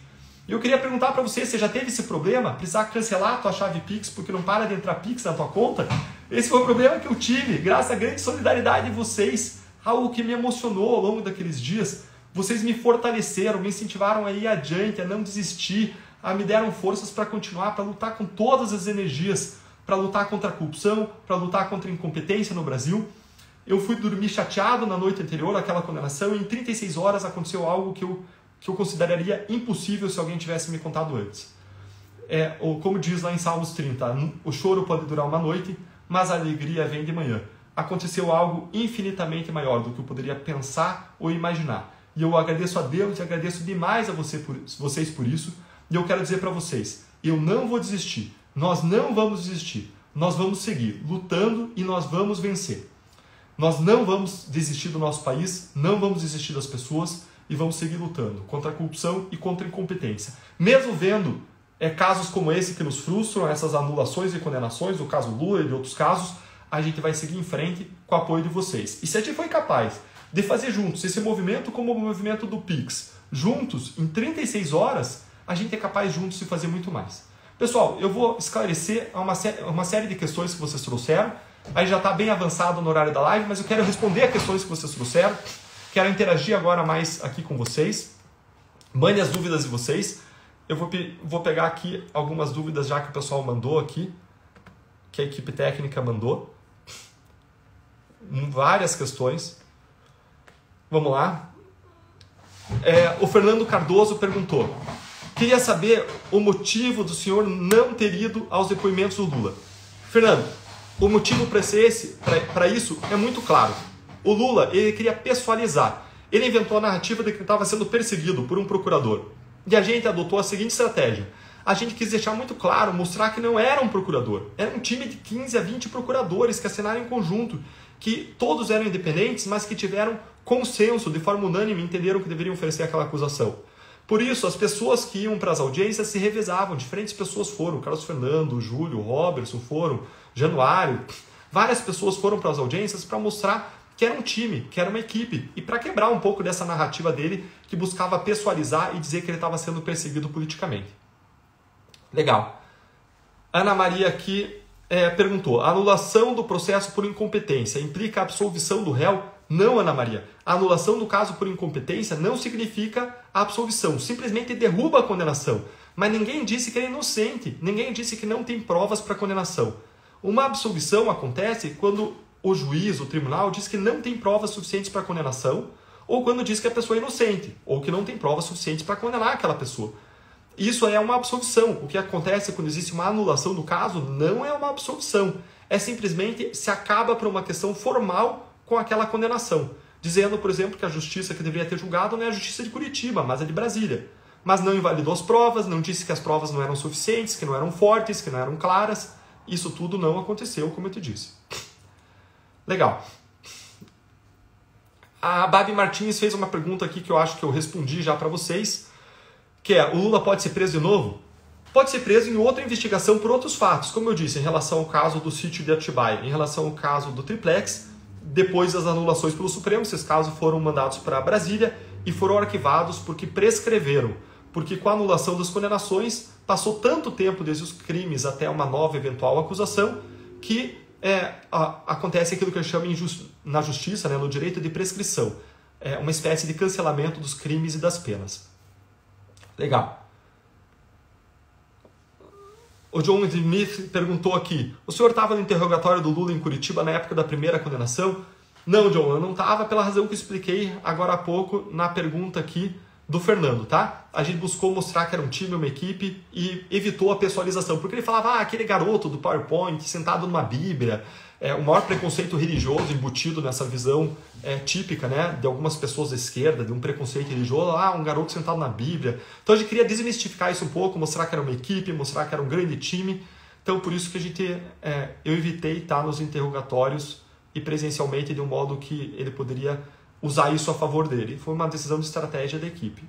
E eu queria perguntar para você, você já teve esse problema? Precisar cancelar a tua chave Pix porque não para de entrar Pix na tua conta? Esse foi o problema que eu tive, graças à grande solidariedade de vocês, algo que me emocionou ao longo daqueles dias. Vocês me fortaleceram, me incentivaram a ir adiante, a não desistir, me deram forças para continuar, para lutar com todas as energias, para lutar contra a corrupção, para lutar contra a incompetência no Brasil. Eu fui dormir chateado na noite anterior àquela condenação e em 36 horas aconteceu algo que eu consideraria impossível se alguém tivesse me contado antes. Ou como diz lá em Salmos 30, o choro pode durar uma noite, mas a alegria vem de manhã. Aconteceu algo infinitamente maior do que eu poderia pensar ou imaginar. E eu agradeço a Deus e agradeço demais a vocês por isso. E eu quero dizer para vocês, eu não vou desistir. Nós não vamos desistir. Nós vamos seguir lutando e nós vamos vencer. Nós não vamos desistir do nosso país, não vamos desistir das pessoas e vamos seguir lutando contra a corrupção e contra a incompetência. Mesmo vendo casos como esse que nos frustram, essas anulações e condenações, o caso Lula e de outros casos, a gente vai seguir em frente com o apoio de vocês. E se a gente foi capaz de fazer juntos esse movimento como o movimento do Pix, juntos, em 36 horas, a gente é capaz juntos de fazer muito mais. Pessoal, eu vou esclarecer uma série de questões que vocês trouxeram. Aí já está bem avançado no horário da live, mas eu quero responder a questões que vocês trouxeram. Quero interagir agora mais aqui com vocês. Mande as dúvidas de vocês. Eu vou pegar aqui algumas dúvidas já que o pessoal mandou aqui, que a equipe técnica mandou. Várias questões. Vamos lá. O Fernando Cardoso perguntou: queria saber o motivo do senhor não ter ido aos depoimentos do Lula. Fernando, o motivo para isso é muito claro. O Lula, ele queria pessoalizar. Ele inventou a narrativa de que ele estava sendo perseguido por um procurador. E a gente adotou a seguinte estratégia. A gente quis deixar muito claro, mostrar que não era um procurador. Era um time de 15 a 20 procuradores que assinaram em conjunto, que todos eram independentes, mas que tiveram consenso, de forma unânime, entenderam que deveriam oferecer aquela acusação. Por isso, as pessoas que iam para as audiências se revezavam. Diferentes pessoas foram. Carlos Fernando, Júlio, Robertson foram. Januário. Várias pessoas foram para as audiências para mostrar que era um time, que era uma equipe. E para quebrar um pouco dessa narrativa dele, que buscava pessoalizar e dizer que ele estava sendo perseguido politicamente. Legal. Ana Maria aqui perguntou: a anulação do processo por incompetência implica a absolvição do réu? Não, Ana Maria. A anulação do caso por incompetência não significa a absolvição. Simplesmente derruba a condenação. Mas ninguém disse que ele é inocente. Ninguém disse que não tem provas para condenação. Uma absolvição acontece quando o juiz, o tribunal, diz que não tem provas suficientes para condenação, ou quando diz que a pessoa é inocente, ou que não tem provas suficientes para condenar aquela pessoa. Isso é uma absolvição. O que acontece quando existe uma anulação do caso não é uma absolvição. É simplesmente se acaba por uma questão formal com aquela condenação. Dizendo, por exemplo, que a justiça que deveria ter julgado não é a justiça de Curitiba, mas a de Brasília. Mas não invalidou as provas, não disse que as provas não eram suficientes, que não eram fortes, que não eram claras. Isso tudo não aconteceu, como eu te disse. Legal. A Babi Martins fez uma pergunta aqui que eu acho que eu respondi já para vocês, que é: o Lula pode ser preso de novo? Pode ser preso em outra investigação por outros fatos, como eu disse, em relação ao caso do sítio de Atibaia, em relação ao caso do Triplex, depois das anulações pelo Supremo. Esses casos foram mandados para Brasília e foram arquivados porque prescreveram. Porque com a anulação das condenações, passou tanto tempo desde os crimes até uma nova eventual acusação, que acontece aquilo que eu chamo na justiça, no direito de prescrição. uma espécie de cancelamento dos crimes e das penas. Legal. O John Smith perguntou aqui, o senhor estava no interrogatório do Lula em Curitiba na época da primeira condenação? Não, John, eu não estava pela razão que eu expliquei agora há pouco na pergunta aqui do Fernando, tá? A gente buscou mostrar que era um time, uma equipe e evitou a pessoalização, porque ele falava, aquele garoto do PowerPoint sentado numa Bíblia, o maior preconceito religioso embutido nessa visão típica, né, de algumas pessoas da esquerda, de um preconceito religioso, um garoto sentado na Bíblia. Então a gente queria desmistificar isso um pouco, mostrar que era uma equipe, mostrar que era um grande time. Então por isso que eu evitei estar nos interrogatórios e presencialmente de um modo que ele poderia usar isso a favor dele. Foi uma decisão de estratégia da equipe.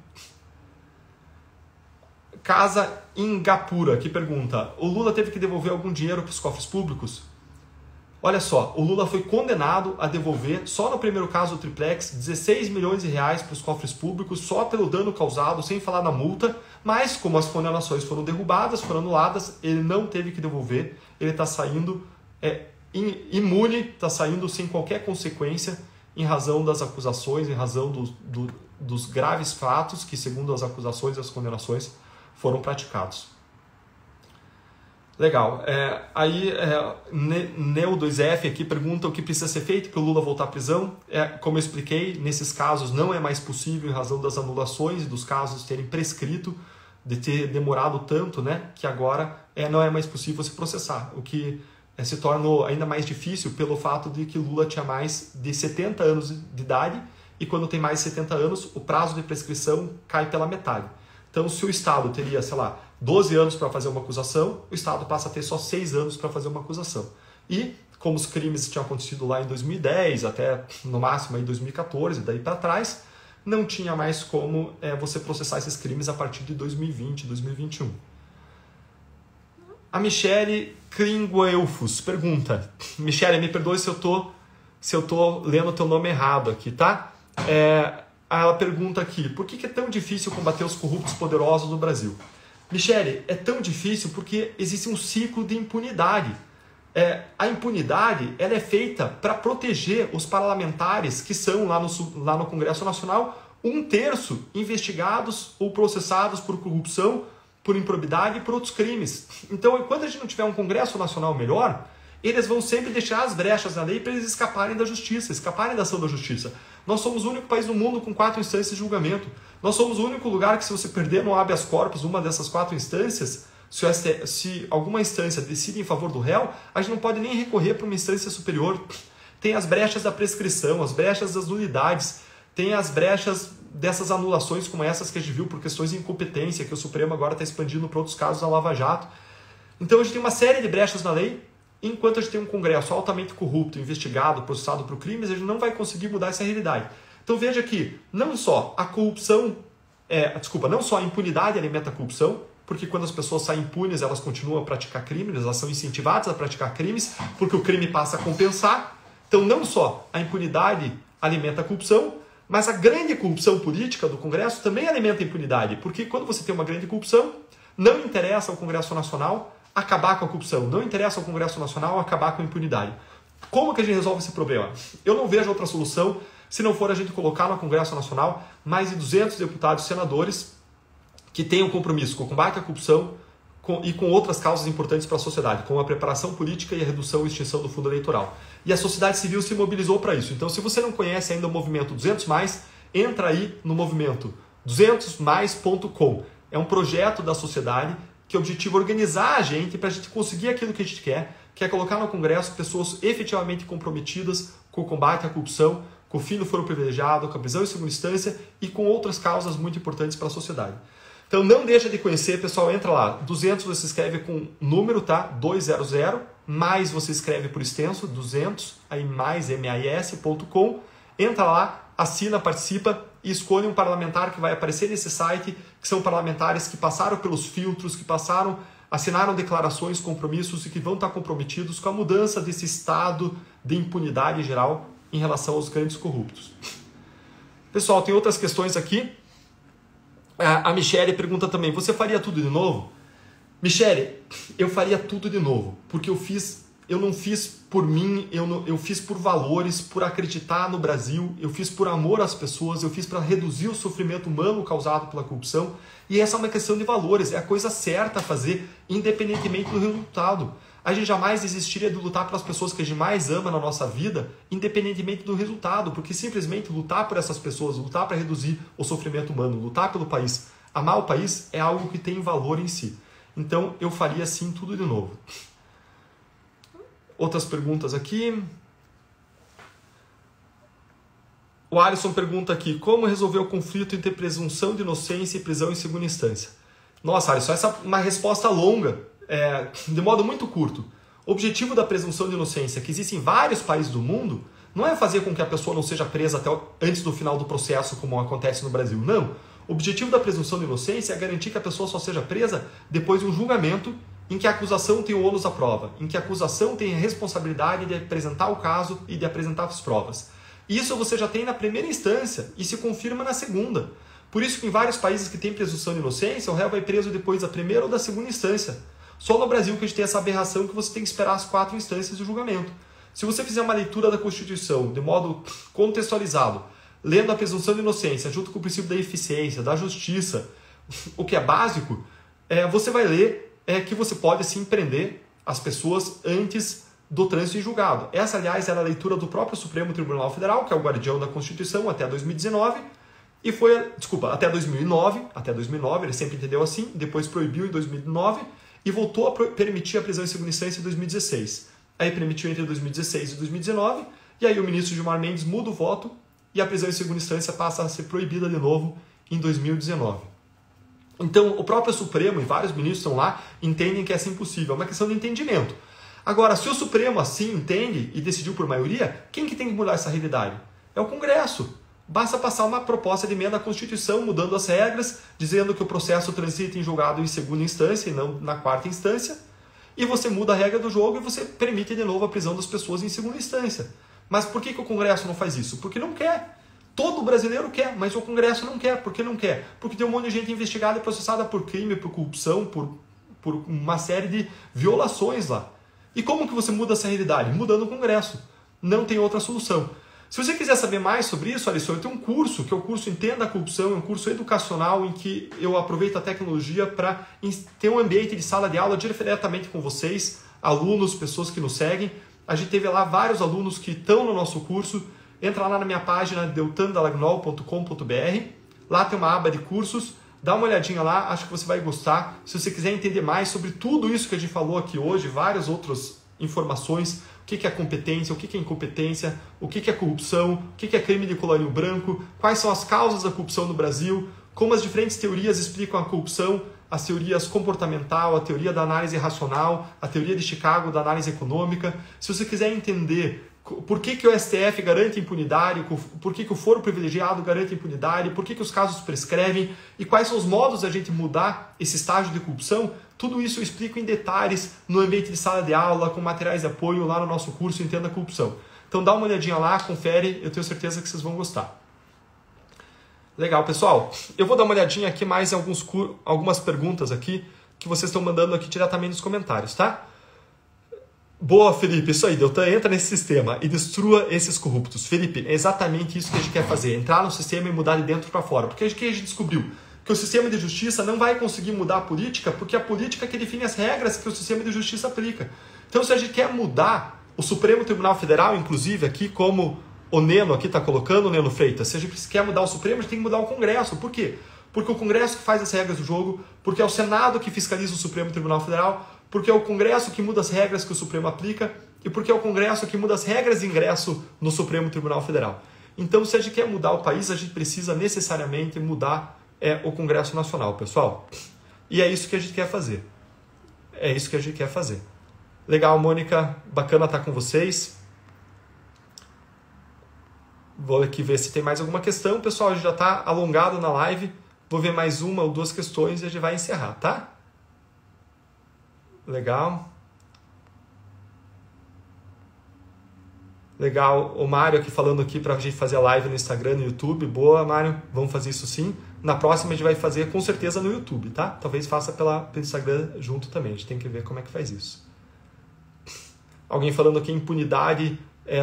Casa Ingapura, que pergunta, o Lula teve que devolver algum dinheiro para os cofres públicos? Olha só, o Lula foi condenado a devolver, só no primeiro caso do Triplex, 16 milhões de reais para os cofres públicos, só pelo dano causado, sem falar na multa, mas como as condenações foram derrubadas, foram anuladas, ele não teve que devolver, ele está saindo imune, está saindo sem qualquer consequência em razão das acusações, em razão dos graves fatos que, segundo as acusações e as condenações, foram praticados. Legal. Neo2F aqui pergunta o que precisa ser feito para o Lula voltar à prisão. Como eu expliquei, nesses casos não é mais possível em razão das anulações e dos casos terem prescrito, de ter demorado tanto, né, que agora não é mais possível se processar, o que se torna ainda mais difícil pelo fato de que Lula tinha mais de 70 anos de idade e quando tem mais de 70 anos o prazo de prescrição cai pela metade. Então se o Estado teria, 12 anos para fazer uma acusação, o Estado passa a ter só 6 anos para fazer uma acusação. E, como os crimes tinham acontecido lá em 2010, até no máximo em 2014, daí para trás, não tinha mais como você processar esses crimes a partir de 2020, 2021. A Michele Klingoelfus pergunta, Michele, me perdoe se eu tô lendo o teu nome errado aqui, tá? Ela pergunta aqui, por que é tão difícil combater os corruptos poderosos no Brasil? Michele, é tão difícil porque existe um ciclo de impunidade. A impunidade ela é feita para proteger os parlamentares que são lá no Congresso Nacional, 1/3 investigados ou processados por corrupção, por improbidade e por outros crimes. Então, enquanto a gente não tiver um Congresso Nacional melhor, eles vão sempre deixar as brechas na lei para eles escaparem da justiça, escaparem da ação da justiça. Nós somos o único país do mundo com 4 instâncias de julgamento. Nós somos o único lugar que, se você perder no habeas corpus uma dessas 4 instâncias, se alguma instância decide em favor do réu, a gente não pode nem recorrer para uma instância superior. Tem as brechas da prescrição, as brechas das nulidades, tem as brechas dessas anulações como essas que a gente viu por questões de incompetência, que o Supremo agora está expandindo para outros casos da Lava Jato. Então a gente tem uma série de brechas na lei. Enquanto a gente tem um Congresso altamente corrupto, investigado, processado por crimes, a gente não vai conseguir mudar essa realidade. Então veja que não só a corrupção, não só a impunidade alimenta a corrupção, porque quando as pessoas saem impunes, elas continuam a praticar crimes, elas são incentivadas a praticar crimes, porque o crime passa a compensar. Então não só a impunidade alimenta a corrupção, mas a grande corrupção política do Congresso também alimenta a impunidade, porque quando você tem uma grande corrupção, não interessa ao Congresso Nacional acabar com a corrupção, não interessa ao Congresso Nacional acabar com a impunidade. Como que a gente resolve esse problema? Eu não vejo outra solução se não for a gente colocar no Congresso Nacional mais de 200 deputados e senadores que tenham compromisso com o combate à corrupção e com outras causas importantes para a sociedade, como a preparação política e a redução e extinção do fundo eleitoral. E a sociedade civil se mobilizou para isso. Então, se você não conhece ainda o movimento 200+, entra aí no movimento 200mais.com. É um projeto da sociedade que o objetivo é organizar a gente para a gente conseguir aquilo que a gente quer, que é colocar no Congresso pessoas efetivamente comprometidas com o combate à corrupção, com o fim do foro privilegiado, com a prisão em segunda instância e com outras causas muito importantes para a sociedade. Então não deixa de conhecer, pessoal, entra lá, 200 você escreve com número, tá? 200, mais você escreve por extenso, 200, aí mais mais.com, entra lá, assina, participa e escolhe um parlamentar que vai aparecer nesse site, que são parlamentares que passaram pelos filtros, que assinaram declarações, compromissos e que vão estar comprometidos com a mudança desse estado de impunidade geral em relação aos grandes corruptos. Pessoal, tem outras questões aqui. A Michele pergunta também, você faria tudo de novo? Michele, eu faria tudo de novo, porque eu fiz eu não fiz por mim, eu fiz por valores, por acreditar no Brasil, eu fiz por amor às pessoas, eu fiz para reduzir o sofrimento humano causado pela corrupção. E essa é uma questão de valores, é a coisa certa a fazer, independentemente do resultado. A gente jamais desistiria de lutar pelas pessoas que a gente mais ama na nossa vida, independentemente do resultado, porque simplesmente lutar por essas pessoas, lutar para reduzir o sofrimento humano, lutar pelo país, amar o país é algo que tem valor em si. Então eu faria assim tudo de novo. Outras perguntas aqui. O Alisson pergunta aqui, como resolver o conflito entre presunção de inocência e prisão em segunda instância? Nossa, Alisson, essa é uma resposta longa, de modo muito curto. O objetivo da presunção de inocência, que existe em vários países do mundo, não é fazer com que a pessoa não seja presa antes do final do processo, como acontece no Brasil. Não. O objetivo da presunção de inocência é garantir que a pessoa só seja presa depois de um julgamento em que a acusação tem o ônus da prova, em que a acusação tem a responsabilidade de apresentar o caso e de apresentar as provas. Isso você já tem na primeira instância e se confirma na segunda. Por isso que em vários países que têm presunção de inocência, o réu vai preso depois da primeira ou da segunda instância. Só no Brasil que a gente tem essa aberração que você tem que esperar as 4 instâncias de julgamento. Se você fizer uma leitura da Constituição de modo contextualizado, lendo a presunção de inocência junto com o princípio da eficiência, da justiça, o que é básico, você vai ler que você pode sim prender as pessoas antes do trânsito em julgado. Essa, aliás, era a leitura do próprio Supremo Tribunal Federal, que é o guardião da Constituição, até 2019, e foi, até 2009, ele sempre entendeu assim, depois proibiu em 2009 e voltou a permitir a prisão em segunda instância em 2016. Aí permitiu entre 2016 e 2019, e aí o ministro Gilmar Mendes muda o voto e a prisão em segunda instância passa a ser proibida de novo em 2019. Então, o próprio Supremo e vários ministros estão lá, entendem que essa é impossível, é uma questão de entendimento. Agora, se o Supremo assim entende e decidiu por maioria, quem que tem que mudar essa realidade? É o Congresso. Basta passar uma proposta de emenda à Constituição, mudando as regras, dizendo que o processo transita em julgado em segunda instância e não na quarta instância, e você muda a regra do jogo e você permite de novo a prisão das pessoas em segunda instância. Mas por que o Congresso não faz isso? Porque não quer. Todo brasileiro quer, mas o Congresso não quer. Por que não quer? Porque tem um monte de gente investigada e processada por crime, por corrupção, por uma série de violações lá. E como que você muda essa realidade? Mudando o Congresso. Não tem outra solução. Se você quiser saber mais sobre isso, Alisson, eu tenho um curso, que é o curso Entenda a Corrupção, é um curso educacional em que eu aproveito a tecnologia para ter um ambiente de sala de aula diretamente com vocês, alunos, pessoas que nos seguem. A gente teve lá vários alunos que estão no nosso curso. Entra lá na minha página, deltandalagnol.com.br. Lá tem uma aba de cursos. Dá uma olhadinha lá, acho que você vai gostar. Se você quiser entender mais sobre tudo isso que a gente falou aqui hoje, várias outras informações, o que é competência, o que é incompetência, o que é corrupção, o que é crime de colarinho branco, quais são as causas da corrupção no Brasil, como as diferentes teorias explicam a corrupção, as teorias comportamental, a teoria da análise racional, a teoria de Chicago da análise econômica. Se você quiser entender por que o STF garante impunidade, por que o foro privilegiado garante impunidade, por que os casos prescrevem e quais são os modos da gente mudar esse estágio de corrupção, tudo isso eu explico em detalhes no ambiente de sala de aula, com materiais de apoio lá no nosso curso Entenda a Corrupção. Então dá uma olhadinha lá, confere, eu tenho certeza que vocês vão gostar. Legal, pessoal. Eu vou dar uma olhadinha aqui mais em algumas perguntas aqui que vocês estão mandando aqui diretamente nos comentários, tá? Boa, Felipe, isso aí, Deltan, entra nesse sistema e destrua esses corruptos. Felipe, é exatamente isso que a gente quer fazer, entrar no sistema e mudar de dentro para fora. Porque o que a gente descobriu? Que o sistema de justiça não vai conseguir mudar a política, porque a política é que define as regras que o sistema de justiça aplica. Então, se a gente quer mudar o Supremo Tribunal Federal, inclusive aqui, como o Neno aqui está colocando, o Neno Freitas, se a gente quer mudar o Supremo, a gente tem que mudar o Congresso. Por quê? Porque o Congresso que faz as regras do jogo, porque é o Senado que fiscaliza o Supremo Tribunal Federal, porque é o Congresso que muda as regras que o Supremo aplica e porque é o Congresso que muda as regras de ingresso no Supremo Tribunal Federal. Então, se a gente quer mudar o país, a gente precisa necessariamente mudar o Congresso Nacional, pessoal. E é isso que a gente quer fazer. É isso que a gente quer fazer. Legal, Mônica. Bacana estar com vocês. Vou aqui ver se tem mais alguma questão. Pessoal, a gente já está alongado na live. Vou ver mais uma ou duas questões e a gente vai encerrar, tá? Legal. Legal. O Mário aqui falando aqui para a gente fazer a live no Instagram, no YouTube. Boa, Mário. Vamos fazer isso sim. Na próxima a gente vai fazer com certeza no YouTube, tá? Talvez faça pelo Instagram junto também. A gente tem que ver como é que faz isso. Alguém falando que a impunidade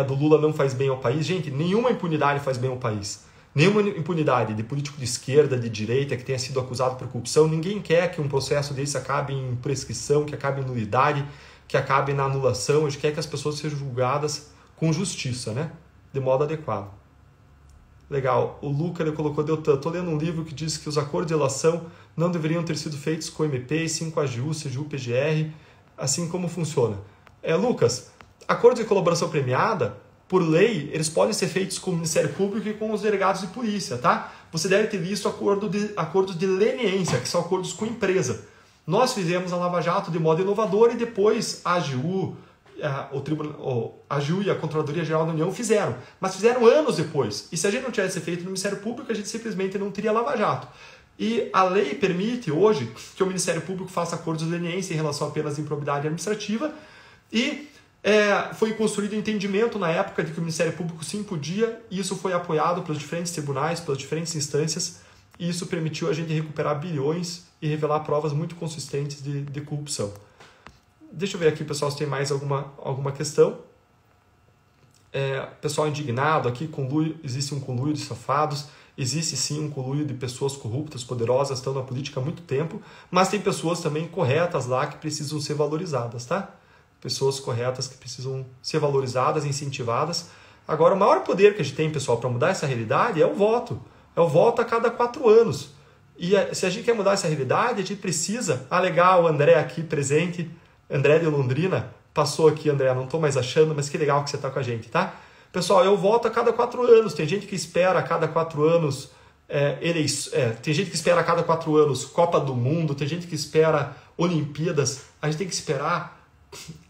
do Lula não faz bem ao país. Gente, nenhuma impunidade faz bem ao país. Nenhuma impunidade de político de esquerda, de direita, que tenha sido acusado por corrupção. Ninguém quer que um processo desse acabe em prescrição, que acabe em nulidade, que acabe na anulação. A gente quer que as pessoas sejam julgadas com justiça, né? De modo adequado. Legal. O Luca, ele colocou, Deltan, estou lendo um livro que diz que os acordos de relação não deveriam ter sido feitos com o MP, e sim com a AGU, CGU, PGR, assim como funciona. Lucas, acordos de colaboração premiada, por lei, eles podem ser feitos com o Ministério Público e com os delegados de polícia, tá? Você deve ter visto acordos de leniência, que são acordos com empresa. Nós fizemos a Lava Jato de modo inovador e depois a AGU, a AGU e a Controladoria Geral da União fizeram. Mas fizeram anos depois. E se a gente não tivesse feito no Ministério Público, a gente simplesmente não teria Lava Jato. E a lei permite hoje que o Ministério Público faça acordos de leniência em relação a penas de improbidade administrativa e foi construído o entendimento na época de que o Ministério Público sim podia, e isso foi apoiado pelos diferentes tribunais, pelas diferentes instâncias, e isso permitiu a gente recuperar bilhões e revelar provas muito consistentes de corrupção. Deixa eu ver aqui, pessoal, se tem mais alguma questão. Pessoal indignado aqui, existe um conluio de safados, existe sim um conluio de pessoas corruptas, poderosas, estão na política há muito tempo, mas tem pessoas também corretas lá que precisam ser valorizadas, tá? Pessoas corretas que precisam ser valorizadas, incentivadas. Agora, o maior poder que a gente tem, pessoal, para mudar essa realidade é o voto. É o voto a cada 4 anos. E se a gente quer mudar essa realidade, a gente precisa alegar o André aqui presente, André de Londrina, passou aqui, André, não estou mais achando, mas que legal que você está com a gente, tá? Pessoal, eu voto a cada 4 anos. Tem gente que espera a cada 4 anos tem gente que espera a cada 4 anos Copa do Mundo, tem gente que espera Olimpíadas. A gente tem que esperar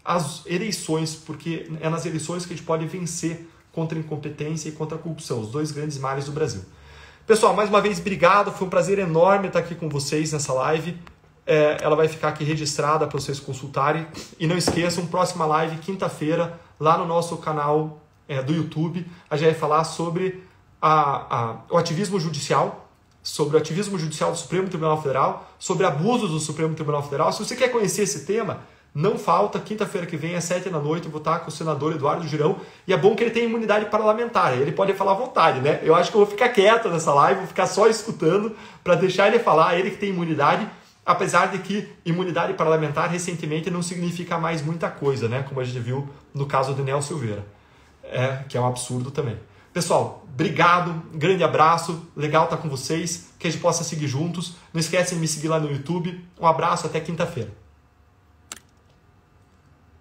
as eleições, porque é nas eleições que a gente pode vencer contra a incompetência e contra a corrupção, os 2 grandes males do Brasil. Pessoal, mais uma vez, obrigado. Foi um prazer enorme estar aqui com vocês nessa live. Ela vai ficar aqui registrada para vocês consultarem. E não esqueçam, próxima live, quinta-feira, lá no nosso canal do YouTube, a gente vai falar sobre o ativismo judicial, sobre o ativismo judicial do Supremo Tribunal Federal, sobre abusos do Supremo Tribunal Federal. Se você quer conhecer esse tema, não falta, quinta-feira que vem, às 7 da noite, eu vou estar com o senador Eduardo Girão, e é bom que ele tenha imunidade parlamentar, ele pode falar à vontade, né? Eu acho que eu vou ficar quieto nessa live, vou ficar só escutando, para deixar ele falar, ele que tem imunidade, apesar de que imunidade parlamentar, recentemente, não significa mais muita coisa, né? Como a gente viu no caso do Nelson Silveira, que é um absurdo também. Pessoal, obrigado, grande abraço, legal estar com vocês, que a gente possa seguir juntos, não esquecem de me seguir lá no YouTube, um abraço, até quinta-feira.